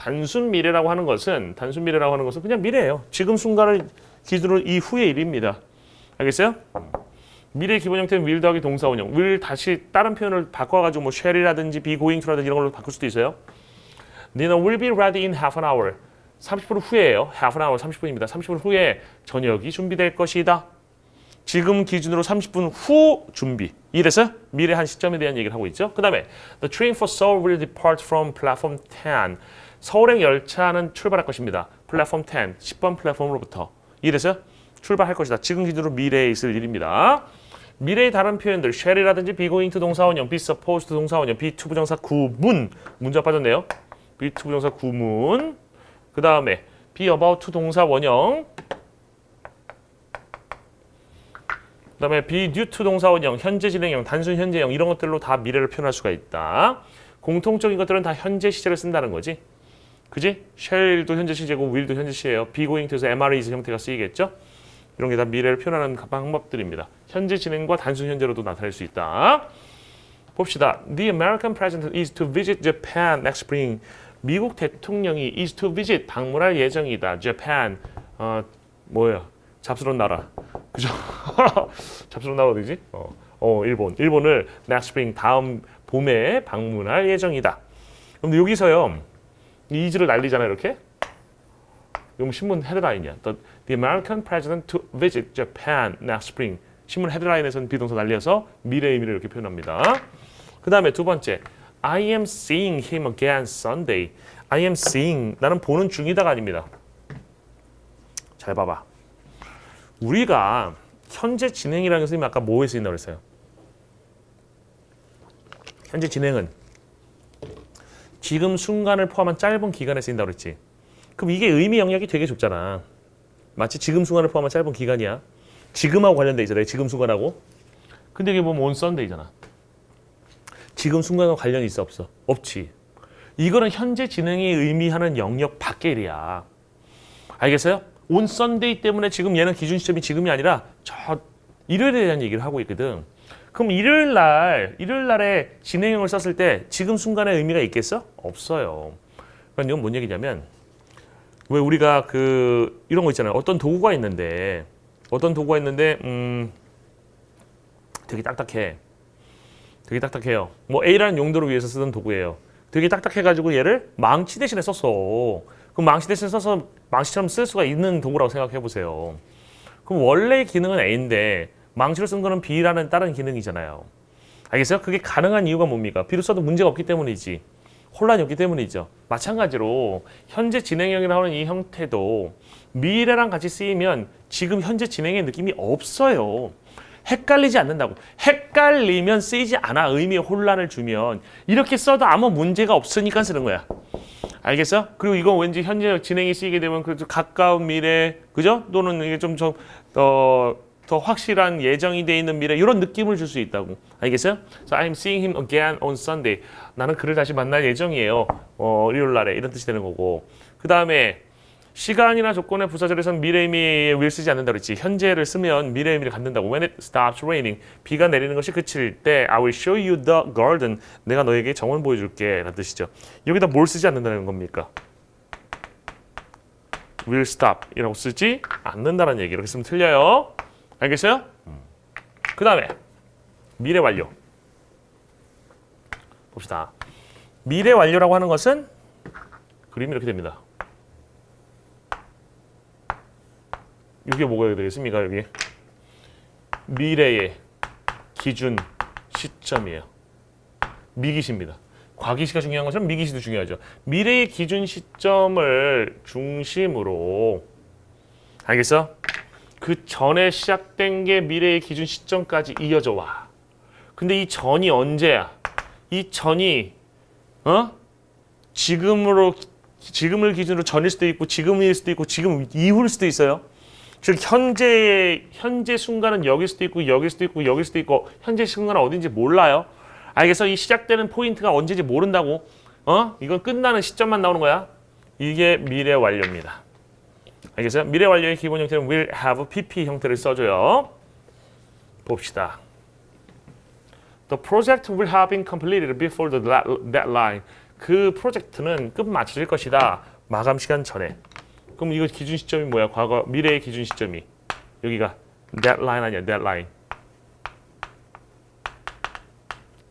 단순 미래라고 하는 것은 그냥 미래예요. 지금 순간을 기준으로 이후의 일입니다. 알겠어요? 미래의 기본 형태는 will 더하기 동사 원형. will 다시 다른 표현을 바꿔가지고 뭐 shall이라든지 be going to라든지 이런 걸로 바꿀 수도 있어요. 너는 will be ready in half an hour. 30분 후에요. half an hour 30분입니다. 30분 후에 저녁이 준비될 것이다. 지금 기준으로 30분 후 준비. 이래서 미래 한 시점에 대한 얘기를 하고 있죠. 그 다음에 The train for Seoul will depart from platform 10. 서울행 열차는 출발할 것입니다. 플랫폼 10, 10번 플랫폼으로부터. 이래서 출발할 것이다. 지금 기준으로 미래에 있을 일입니다. 미래의 다른 표현들 shall이라든지 be going to 동사원형, be supposed to 동사원형, be to 부정사 구문. 문자 빠졌네요. be to 부정사 구문. 그 다음에 be about to 동사 원형. 그 다음에 be due to 동사 원형, 현재 진행형, 단순 현재형 이런 것들로 다 미래를 표현할 수가 있다. 공통적인 것들은 다 현재 시제를 쓴다는 거지. 그지? shall도 현재 시제고 will도 현재 시제예요. be going to에서 MRE 형태가 쓰이겠죠? 이런 게 다 미래를 표현하는 방법들입니다. 현재 진행과 단순 현재로도 나타낼 수 있다. 봅시다. The American president is to visit Japan next spring. 미국 대통령이 is to visit 방문할 예정이다. Japan 뭐야? 잡스러운 나라. 그죠? 잡스러운 나라 어디지? 일본을 next spring 다음 봄에 방문할 예정이다. 그럼 여기서요. 이 is를 날리잖아요, 이렇게. 이건 신문 헤드라인이야. The American president to visit Japan next spring. 신문 헤드라인에서는 비동사 날려서 미래의 의미를 이렇게 표현합니다. 그 다음에 두 번째, I am seeing him again Sunday. I am seeing, 나는 보는 중이다가 아닙니다. 잘 봐봐. 우리가 현재 진행이라는 것은 아까 뭐에 쓰인다고 그랬어요? 현재 진행은 지금 순간을 포함한 짧은 기간에 쓰인다고 그랬지. 그럼 이게 의미 영역이 되게 좁잖아. 마치 지금 순간을 포함한 짧은 기간이야. 지금하고 관련돼 있잖아. 지금 순간하고. 근데 이게 보면 on Sunday잖아. 지금 순간과 관련이 있어 없어? 없지. 이거는 현재 진행이 의미하는 영역 밖의 일이야. 알겠어요? on Sunday 때문에 지금 얘는 기준 시점이 지금이 아니라 저 일요일에 대한 얘기를 하고 있거든. 그럼 일요일 날에 진행형을 썼을 때 지금 순간의 의미가 있겠어? 없어요. 그러니까 이건 뭔 얘기냐면 왜 우리가 이런 거 있잖아요. 어떤 도구가 있는데 되게 딱딱해. 되게 딱딱해요. 뭐 A라는 용도를 위해서 쓰던 도구예요. 되게 딱딱해가지고 얘를 망치 대신에 썼어. 그럼 망치 대신에 써서 망치처럼 쓸 수가 있는 도구라고 생각해 보세요. 그럼 원래 기능은 A인데 망치로 쓴 거는 B라는 다른 기능이잖아요. 알겠어요? 그게 가능한 이유가 뭡니까? B로 써도 문제가 없기 때문이지. 혼란이 없기 때문이죠. 마찬가지로 현재 진행형이라고 하는 이 형태도 미래랑 같이 쓰이면 지금 현재 진행의 느낌이 없어요. 헷갈리지 않는다고. 헷갈리면 쓰이지 않아. 의미에 혼란을 주면. 이렇게 써도 아무 문제가 없으니까 쓰는 거야. 알겠어? 그리고 이건 왠지 현재 진행이 쓰이게 되면 그래도 가까운 미래, 그죠? 또는 이게 좀 더 확실한 예정이 돼 있는 미래 이런 느낌을 줄 수 있다고. 알겠어요? So I'm seeing him again on Sunday. 나는 그를 다시 만날 예정이에요. 일요일 날에 이런 뜻이 되는 거고. 그 다음에 시간이나 조건의 부사절에서는 미래 의미에 will 쓰지 않는다 그랬지. 현재를 쓰면 미래 의미를 갖는다고. When it stops raining. 비가 내리는 것이 그칠 때 I will show you the garden. 내가 너에게 정원 보여줄게. 라는 뜻이죠. 여기다 뭘 쓰지 않는다는 겁니까? will stop 이라고 쓰지 않는다는 얘기. 이렇게 쓰면 틀려요. 알겠어요? 그 다음에 미래 완료. 봅시다. 미래 완료라고 하는 것은 그림이 이렇게 됩니다. 이게 뭐가 되겠습니까? 여기 미래의 기준 시점이에요. 미기시입니다. 과기시가 중요한 것처럼 미기시도 중요하죠. 미래의 기준 시점을 중심으로 알겠어? 그 전에 시작된 게 미래의 기준 시점까지 이어져 와. 근데 이 전이 언제야? 이 전이 지금을 기준으로 전일 수도 있고 지금일 수도 있고 지금 이후일 수도 있어요. 즉 현재 순간은 여길 수도 있고 여길 수도 있고 여길 수도 있고 현재 순간은 어딘지 몰라요. 알겠어? 이 시작되는 포인트가 언제인지 모른다고. 이건 끝나는 시점만 나오는 거야. 이게 미래 완료입니다. 알겠어요? 미래 완료의 기본 형태는 will have pp 형태를 써줘요. 봅시다. The project will have been completed before the deadline. 그 프로젝트는 끝 맞춰질 것이다. 마감 시간 전에. 그럼 이거 기준 시점이 뭐야? 과거 미래의 기준 시점이 여기가 deadline 아니야? deadline.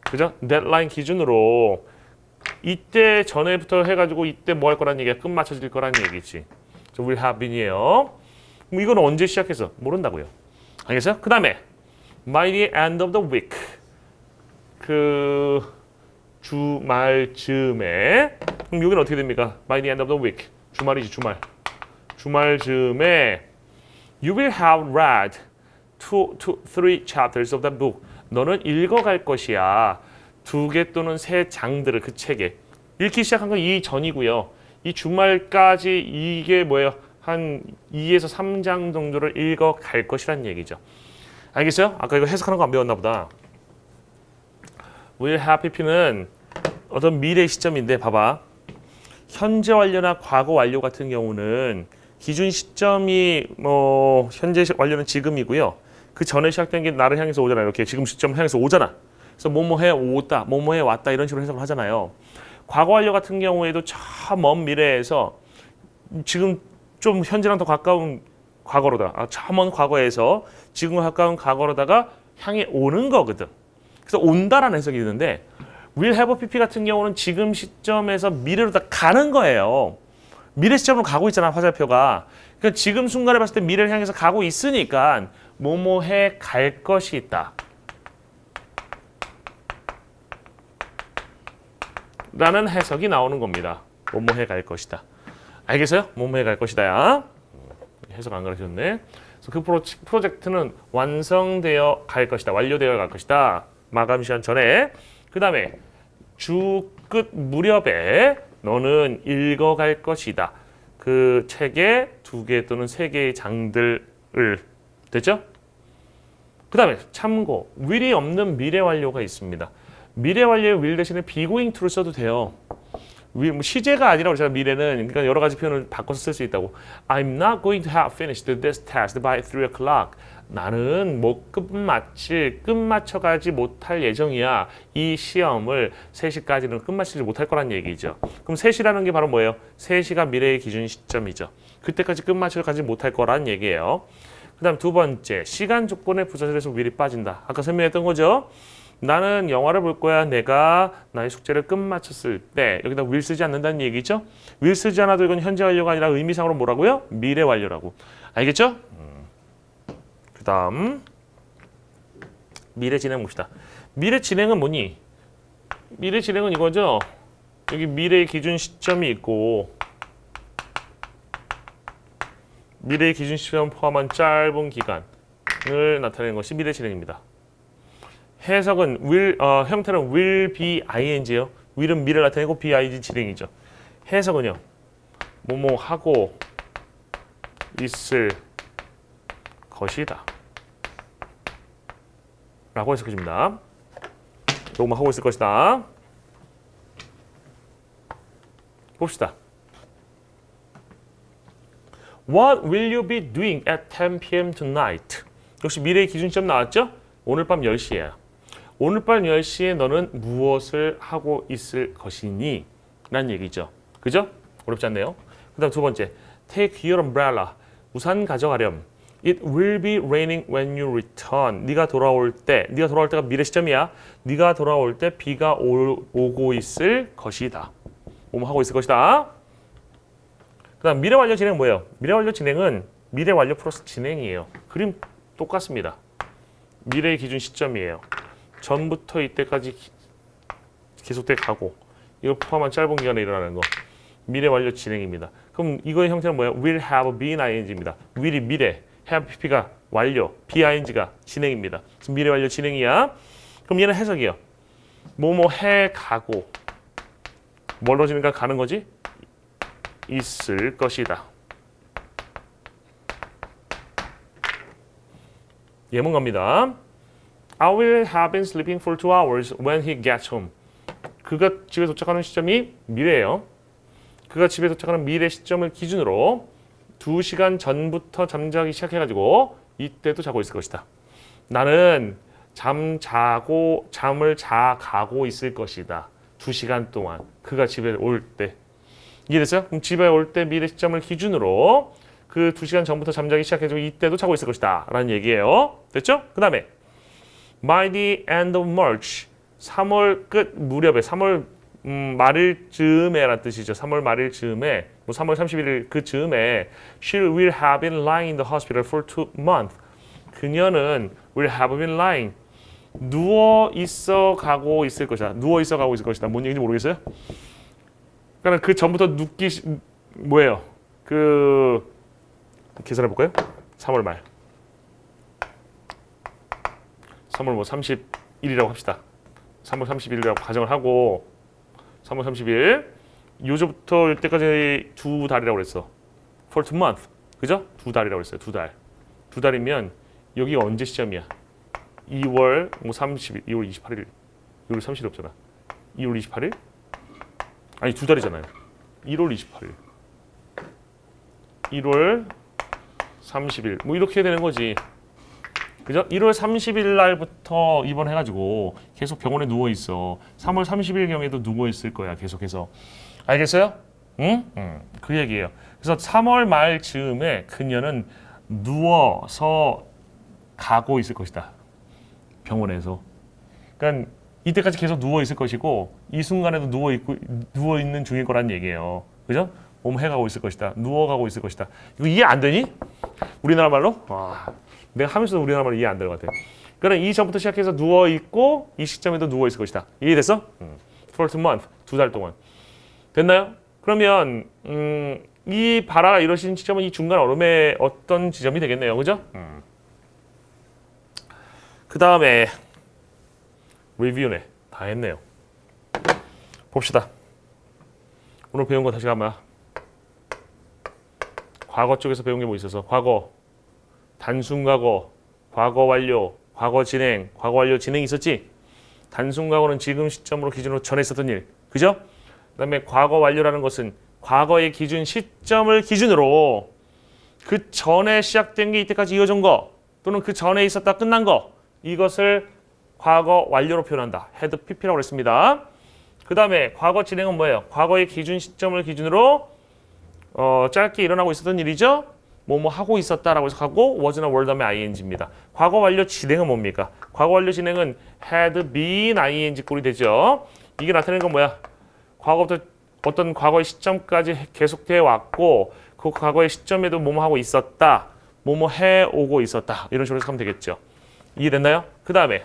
그죠? deadline 기준으로 이때 전에부터 해가지고 이때 뭐 할 거란 얘기야? 끝 맞춰질 거란 얘기지. So will have been이에요. 그럼 이건 언제 시작해서? 모른다고요. 알겠어요? 그 다음에 by the end of the week. 그 주말쯤에. 그럼 여기는 어떻게 됩니까? by the end of the week. 주말이지 주말. 주말쯤에 you will have read 3 chapters of that book. 너는 읽어갈 것이야. 2개 또는 3 장들을 그 책에. 읽기 시작한 건 이 전이고요. 이 주말까지 이게 뭐예요? 한 2에서 3장 정도를 읽어갈 것이란 얘기죠. 알겠어요? 아까 이거 해석하는 거 안 배웠나 보다. will have pp는 어떤 미래 시점인데 봐봐. 현재 완료나 과거 완료 같은 경우는 기준 시점이 뭐 현재 완료는 지금이고요. 그 전에 시작된 게 나를 향해서 오잖아요. 이렇게 지금 시점 향해서 오잖아. 그래서 뭐뭐 해 오다, 뭐뭐 해 왔다 이런 식으로 해석을 하잖아요. 과거 완료 같은 경우에도 저 먼 미래에서 지금 좀 현재랑 더 가까운 과거로다. 저 먼 과거에서 지금과 가까운 과거로다가 향해 오는 거거든. 그래서 온다라는 해석이 있는데 will have pp 같은 경우는 지금 시점에서 미래로 다 가는 거예요. 미래 시점으로 가고 있잖아, 화살표가. 그러니까 지금 순간에 봤을 때 미래를 향해서 가고 있으니까 뭐뭐해 갈 것이 있다. 라는 해석이 나오는 겁니다. 뭐뭐해 갈 것이다. 알겠어요? 뭐뭐해 갈 것이다야. 해석 안 가르쳤네. 그래서 그 프로젝트는 완성되어 갈 것이다. 완료되어 갈 것이다. 마감 시간 전에. 그 다음에 주 끝 무렵에 너는 읽어갈 것이다. 그 책의 2개 또는 3개의 장들을. 됐죠? 그 다음에 참고 will이 없는 미래 완료가 있습니다. 미래 완료의 will 대신에 be going to를 써도 돼요. 시제가 아니라고 그러잖아요. 미래는. 그러니까 여러 가지 표현을 바꿔서 쓸 수 있다고. I'm not going to have finished this test by 3 o'clock. 나는 뭐 끝마쳐가지 못할 예정이야. 이 시험을 3시까지는 끝마치지 못할 거란 얘기죠. 그럼 3시라는 게 바로 뭐예요? 3시가 미래의 기준 시점이죠. 그때까지 끝마쳐가지 못할 거란 얘기예요. 그 다음 2번째, 시간 조건의 부사절에서 will이 빠진다. 아까 설명했던 거죠. 나는 영화를 볼 거야. 내가 나의 숙제를 끝마쳤을 때. 여기다 will 쓰지 않는다는 얘기죠. will 쓰지 않아도 이건 현재 완료가 아니라 의미상으로 뭐라고요? 미래 완료라고. 알겠죠? 그 다음 미래 진행 봅시다. 미래 진행은 뭐니? 미래 진행은 이거죠. 여기 미래의 기준 시점이 있고 미래의 기준 시점 포함한 짧은 기간을 나타내는 것이 미래 진행입니다. 해석은 will, 형태는 will be ing예요. will은 미래를 나타내고 be ing 진행이죠. 해석은요. 뭐뭐 하고 있을 것이다. 라고 해석해줍니다. 뭐뭐 하고 있을 것이다. 봅시다. What will you be doing at 10 p.m. tonight? 역시 미래의 기준 시점 나왔죠? 오늘 밤 10시에요. 오늘 밤 10시에 너는 무엇을 하고 있을 것이니? 라는 얘기죠. 그죠? 어렵지 않네요. 그 다음 2번째. Take your umbrella. 우산 가져가렴. It will be raining when you return. 네가 돌아올 때가 미래 시점이야. 네가 돌아올 때 비가 오고 있을 것이다. 뭐뭐 하고 있을 것이다. 그 다음 미래 완료 진행은 뭐예요? 미래 완료 진행은 미래 완료 플러스 진행이에요. 그림 똑같습니다. 미래의 기준 시점이에요. 전부터 이때까지 계속돼 가고 이거 포함한 짧은 기간에 일어나는 거. 미래 완료 진행입니다. 그럼 이거의 형태는 뭐예요? will have been ing입니다. will이 미래, have pp가 완료, be ing가 진행입니다. 그래서 미래 완료 진행이야. 그럼 얘는 해석이요. 뭐뭐 해 가고 멀어지니까 가는 거지? 있을 것이다. 예문 갑니다. I will have been sleeping for 2 hours when he gets home. 그가 집에 도착하는 시점이 미래예요. 그가 집에 도착하는 미래 시점을 기준으로 2시간 전부터 잠자기 시작해가지고 이때도 자고 있을 것이다. 나는 잠을 자가고 있을 것이다. 2시간 동안 그가 집에 올 때. 이해됐어요? 그럼 집에 올 때 미래 시점을 기준으로 그 2시간 전부터 잠자기 시작해서 이때도 자고 있을 것이다 라는 얘기예요. 됐죠? 그 다음에 by the end of March 3월 끝 무렵에 3월 말일 즈음에 라는 뜻이죠. 3월 말일 즈음에 뭐 3월 31일 그 즈음에 she will have been lying in the hospital for 2 months. 그녀는 will have been lying 누워 있어 가고 있을 것이다. 누워 있어 가고 있을 것이다. 뭔 얘기인지 모르겠어요? 그러니까 그 전부터 뭐예요? 그 계산해 볼까요? 3월 말 3월 뭐 30일이라고 합시다. 3월 30일이라고 가정을 하고 3월 30일 요즘부터 이때까지 2달이라고 그랬어. for 2 months. 그죠? 2달이라고 그랬어요. 2달. 2달이면 여기가 언제 시점이야? 2월 뭐 30일, 2월 28일, 2월 30일 없잖아. 2월 28일? 아니 2달이잖아요. 1월 28일, 1월 30일 뭐 이렇게 되는 거지. 그죠? 1월 30일 날부터 입원해가지고 계속 병원에 누워 있어. 3월 30일경에도 누워 있을 거야. 계속해서. 알겠어요? 응? 그 얘기예요. 그래서 3월 말 즈음에 그녀는 누워서 가고 있을 것이다. 병원에서. 그러니까 이때까지 계속 누워 있을 것이고 이 순간에도 누워 있는 중일 거란 얘기예요. 그죠? 몸 해가고 있을 것이다. 누워가고 있을 것이다. 이거 이해 안 되니? 우리나라 말로? 와, 내가 하면서도 우리나라 말로 이해 안 되는 것 같아. 그러니까 이 전부터 시작해서 누워 있고 이 시점에도 누워 있을 것이다. 이해됐어? For 2 months, 2달 동안. 됐나요? 그러면 이 발화가 이루어진 시점은 이 중간 얼음의 어떤 지점이 되겠네요. 그죠? 그 다음에 리뷰네. 다 했네요. 봅시다. 오늘 배운 거 다시 가면 과거 쪽에서 배운 게 뭐 있어서 과거, 단순 과거, 과거 완료, 과거 진행, 과거 완료 진행이 있었지. 단순 과거는 지금 시점으로 기준으로 전에 있었던 일. 그죠? 그다음에 과거 완료라는 것은 과거의 기준 시점을 기준으로 그 전에 시작된 게 이때까지 이어진 거 또는 그 전에 있었다 끝난 거 이것을 과거 완료로 표현한다. had pp라고 했습니다. 그 다음에 과거 진행은 뭐예요? 과거의 기준 시점을 기준으로 짧게 일어나고 있었던 일이죠. 뭐뭐 하고 있었다라고 해서 하고 was나 were 다음에 ing입니다. 과거 완료 진행은 뭡니까? 과거 완료 진행은 had been ing 꼴이 되죠. 이게 나타내는 건 뭐야? 과거부터 어떤 과거의 시점까지 계속되어 왔고 그 과거의 시점에도 뭐뭐 하고 있었다. 뭐뭐 해오고 있었다. 이런 식으로 하면 되겠죠. 이해됐나요? 그 다음에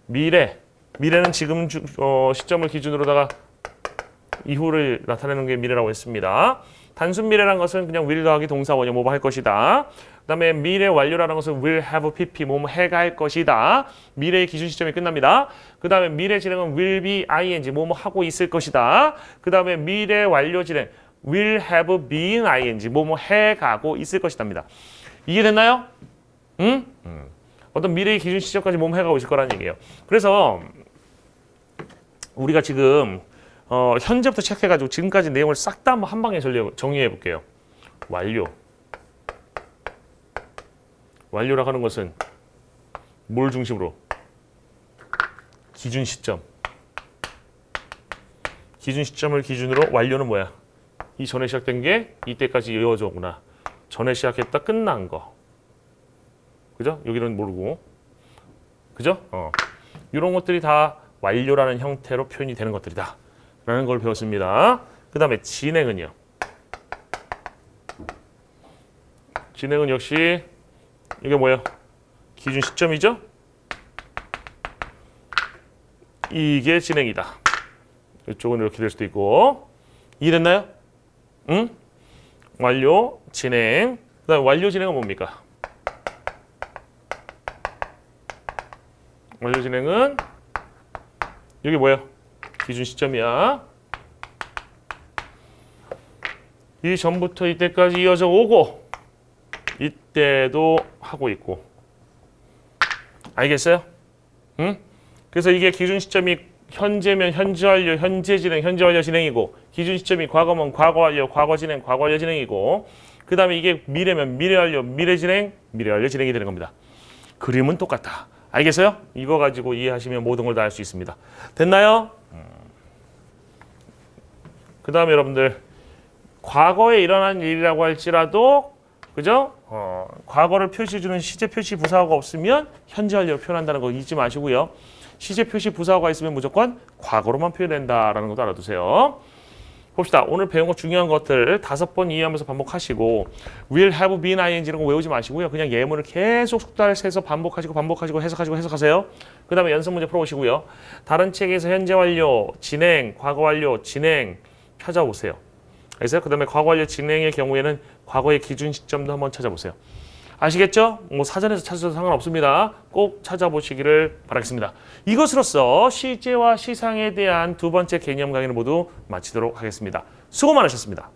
미래는 지금 시점을 기준으로다가 이후를 나타내는 게 미래라고 했습니다. 단순 미래라는 것은 그냥 will 더하기 동사 원형 뭐뭐 할 것이다. 그 다음에 미래 완료라는 것은 will have pp 뭐뭐 해가 할 것이다. 미래의 기준 시점이 끝납니다. 그 다음에 미래 진행은 will be ing 뭐뭐 하고 있을 것이다. 그 다음에 미래 완료 진행 will have been ing 뭐뭐 해가고 있을 것이답니다. 이해됐나요? 응? 어떤 미래의 기준 시점까지 몸 해가고 있을 거라는 얘기예요. 그래서 우리가 지금 현재부터 시작해가지고 지금까지 내용을 싹 다 한번 한 방에 정리해 볼게요. 완료라고 하는 것은 뭘 중심으로? 기준 시점. 기준 시점을 기준으로 완료는 뭐야? 이 전에 시작된 게 이때까지 이어져 오구나. 전에 시작했다 끝난 거. 그죠? 여기는 모르고. 그죠? 이런 것들이 다 완료라는 형태로 표현이 되는 것들이다. 라는 걸 배웠습니다. 그 다음에 진행은요. 진행은 역시 이게 뭐예요? 기준 시점이죠? 이게 진행이다. 이쪽은 이렇게 될 수도 있고. 이해됐나요? 응? 완료, 진행. 그 다음에 완료 진행은 뭡니까? 완료 진행은 여기 뭐예요? 기준 시점이야. 이 전부터 이때까지 이어져 오고 이때도 하고 있고. 알겠어요? 응? 그래서 이게 기준 시점이 현재면 현재 완료, 현재 진행, 현재 완료 진행이고 기준 시점이 과거면 과거 완료, 과거 진행, 과거 완료 진행이고 그 다음에 이게 미래면 미래 완료, 미래 진행, 미래 완료 진행이 되는 겁니다. 그림은 똑같다. 알겠어요? 이거 가지고 이해하시면 모든 걸 다 할 수 있습니다. 됐나요? 그 다음에 여러분들 과거에 일어난 일이라고 할지라도 그죠? 과거를 표시해주는 시제 표시 부사어가 없으면 현재 완료로 표현한다는 거 잊지 마시고요. 시제 표시 부사어가 있으면 무조건 과거로만 표현된다라는 것도 알아두세요. 봅시다. 오늘 배운 거 중요한 것들 5번 이해하면서 반복하시고 will have been ing 이런 거 외우지 마시고요. 그냥 예문을 계속 속달을 세서 반복하시고 해석하세요. 그 다음에 연습 문제 풀어보시고요. 다른 책에서 현재 완료, 진행, 과거 완료, 진행 찾아오세요. 알겠어요? 그 다음에 과거 완료 진행의 경우에는 과거의 기준 시점도 한번 찾아보세요. 아시겠죠? 뭐 사전에서 찾아도 상관없습니다. 꼭 찾아보시기를 바라겠습니다. 이것으로써 시제와 시상에 대한 2번째 개념 강의를 모두 마치도록 하겠습니다. 수고 많으셨습니다.